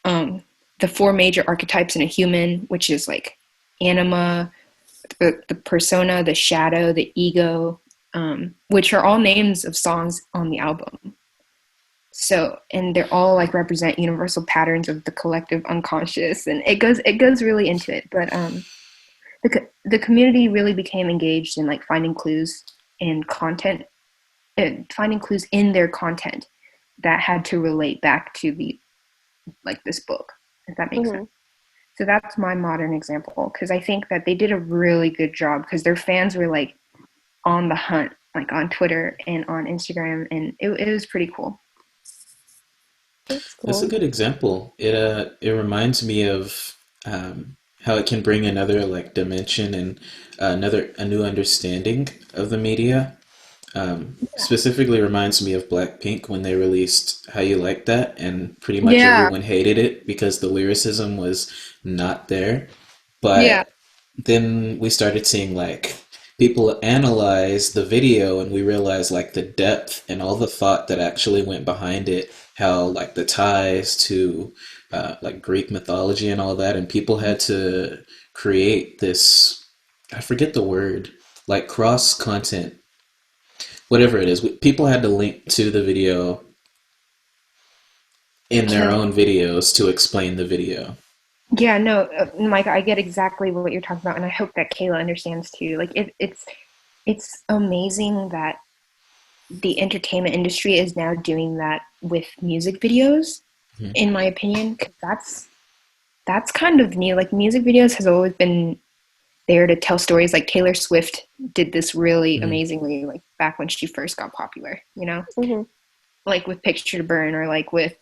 um, the four major archetypes in a human, which is like anima, the persona, the shadow, the ego, which are all names of songs on the album. So, and they're all like represent universal patterns of the collective unconscious, and it goes really into it. But the community really became engaged in like finding clues in content, finding clues in their content that had to relate back to the like this book, if that makes sense. Mm-hmm. So that's my modern example because I think that they did a really good job because their fans were like on the hunt, like on Twitter and on Instagram, and it was pretty cool. That's That's a cool. good example. It reminds me of how it can bring another like dimension and another a new understanding of the media. Specifically reminds me of Blackpink when they released How You Like That, and pretty much Yeah, everyone hated it because the lyricism was not there. yeah. But then we started seeing like people analyze the video and we realized like the depth and all the thought that actually went behind it, how like the ties to like Greek mythology and all that, and people had to create this, I forget the word, like cross content, whatever it is. People had to link to the video in their To own videos to explain the video. yeah, no, Mike, I get exactly what you're talking about, and I hope that Kayla understands too. Like it's amazing that the entertainment industry is now doing that with music videos, Mhm. in my opinion, 'cause that's kind of new. Like music videos has always been there to tell stories. Like Taylor Swift did this really Mhm. amazingly, like back when she first got popular, Mm-hmm. like with Picture to Burn or like with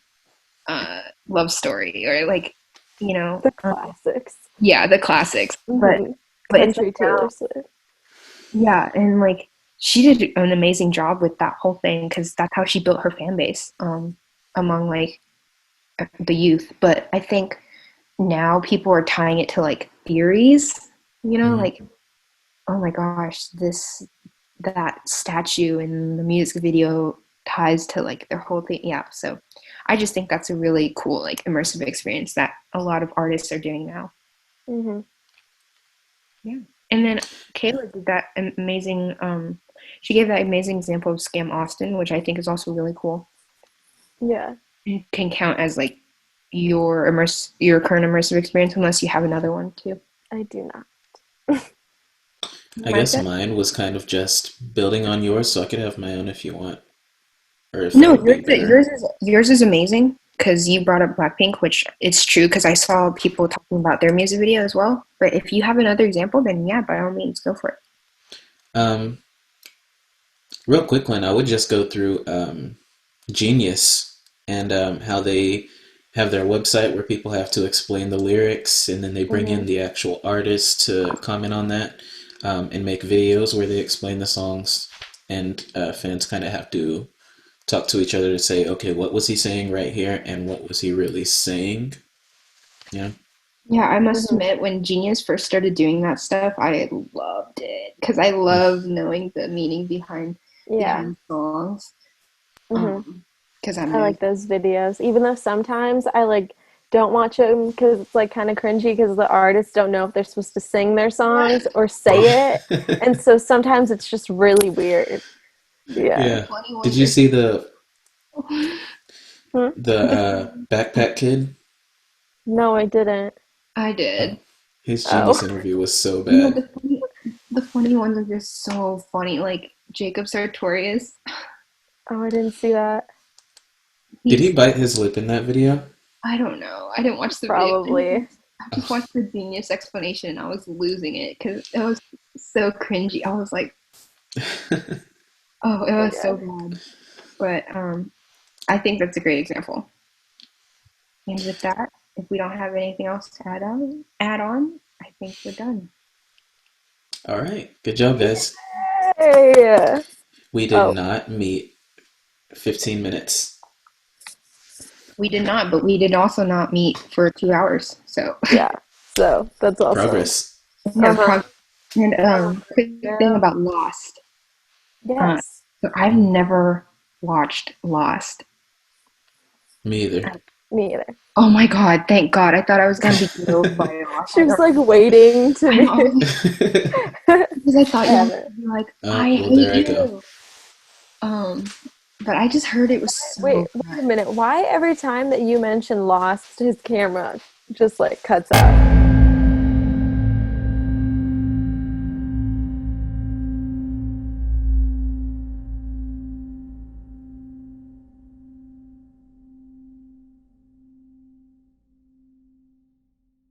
Love Story or like, you know, The um, classics. yeah, the classics. But Mm-hmm. but it's like Country Taylor now, Swift. yeah, and like she did an amazing job with that whole thing because that's how she built her fan base among like the youth. But I think now people are tying it to like theories, Mhm. like oh my gosh, this that statue in the music video ties to like their whole thing. Yeah, so I just think that's a really cool like immersive experience that a lot of artists are doing now. Mm-hmm. Yeah, and then Kayla did that amazing. She gave that amazing example of Scam Austin, which I think is also really cool. Yeah, It can count as like your current immersive experience unless you have another one too. I do not. I guess Micah? mine was kind of just building on yours, so I could have my own if you want, or if that No, would be better. yours is amazing because you brought up Blackpink, which it's true because I saw people talking about their music video as well. But if you have another example, then yeah, by all means, go for it. Um, Real quick one, I would just go through Genius and how they have their website where people have to explain the lyrics, and then they bring Hmm. in the actual artist to comment on that, and make videos where they explain the songs, and fans kind of have to talk to each other to say, okay, what was he saying right here, and what was he really saying? Yeah. Yeah, I must Hmm. admit, when Genius first started doing that stuff, I loved it because I love knowing the meaning Yeah. behind songs. Hmm. Because I'm I nosy. like those videos, even though sometimes I like don't watch them because it's like kind of cringy because the artists don't know if they're supposed to sing their songs or say it, and so sometimes it's just really weird. Yeah. The Yeah. funny Did ones you are see the Hmm? backpack kid? No, I didn't. I Oh, did. his Genius Oh. interview was so No, bad. the funny ones are just so funny. Like Jacob Sartorius, Oh, I didn't see that. Did he he's bite his lip in that video? I don't know. I didn't watch the video. Probably. I just Oh, watched the Genius explanation and I was losing it because it was so cringy. I was like, oh, it Oh my was so god. bad. But I think that's a great example. And with that, if we don't have anything else to add on, I think we're done. all right. Good job, guys. Hey. We did Oh, not meet 15 minutes. We did not, but we did also not meet for 2 hours. So yeah. So that's awesome. Progress. Uh yeah, huh. and quick thing Yeah. about Lost. Uh, Yes. so I've never watched Lost. Me either. Me either. Oh my God, thank God. I thought I was gonna be killed by Lost. She was like waiting to I know, I be. was because I thought I you were haven't. gonna be like, Oh, I well, hate there I go. you. But I just heard it was Wait, so wait a good. minute. Why every time that you mention Lost, his camera just like cuts out?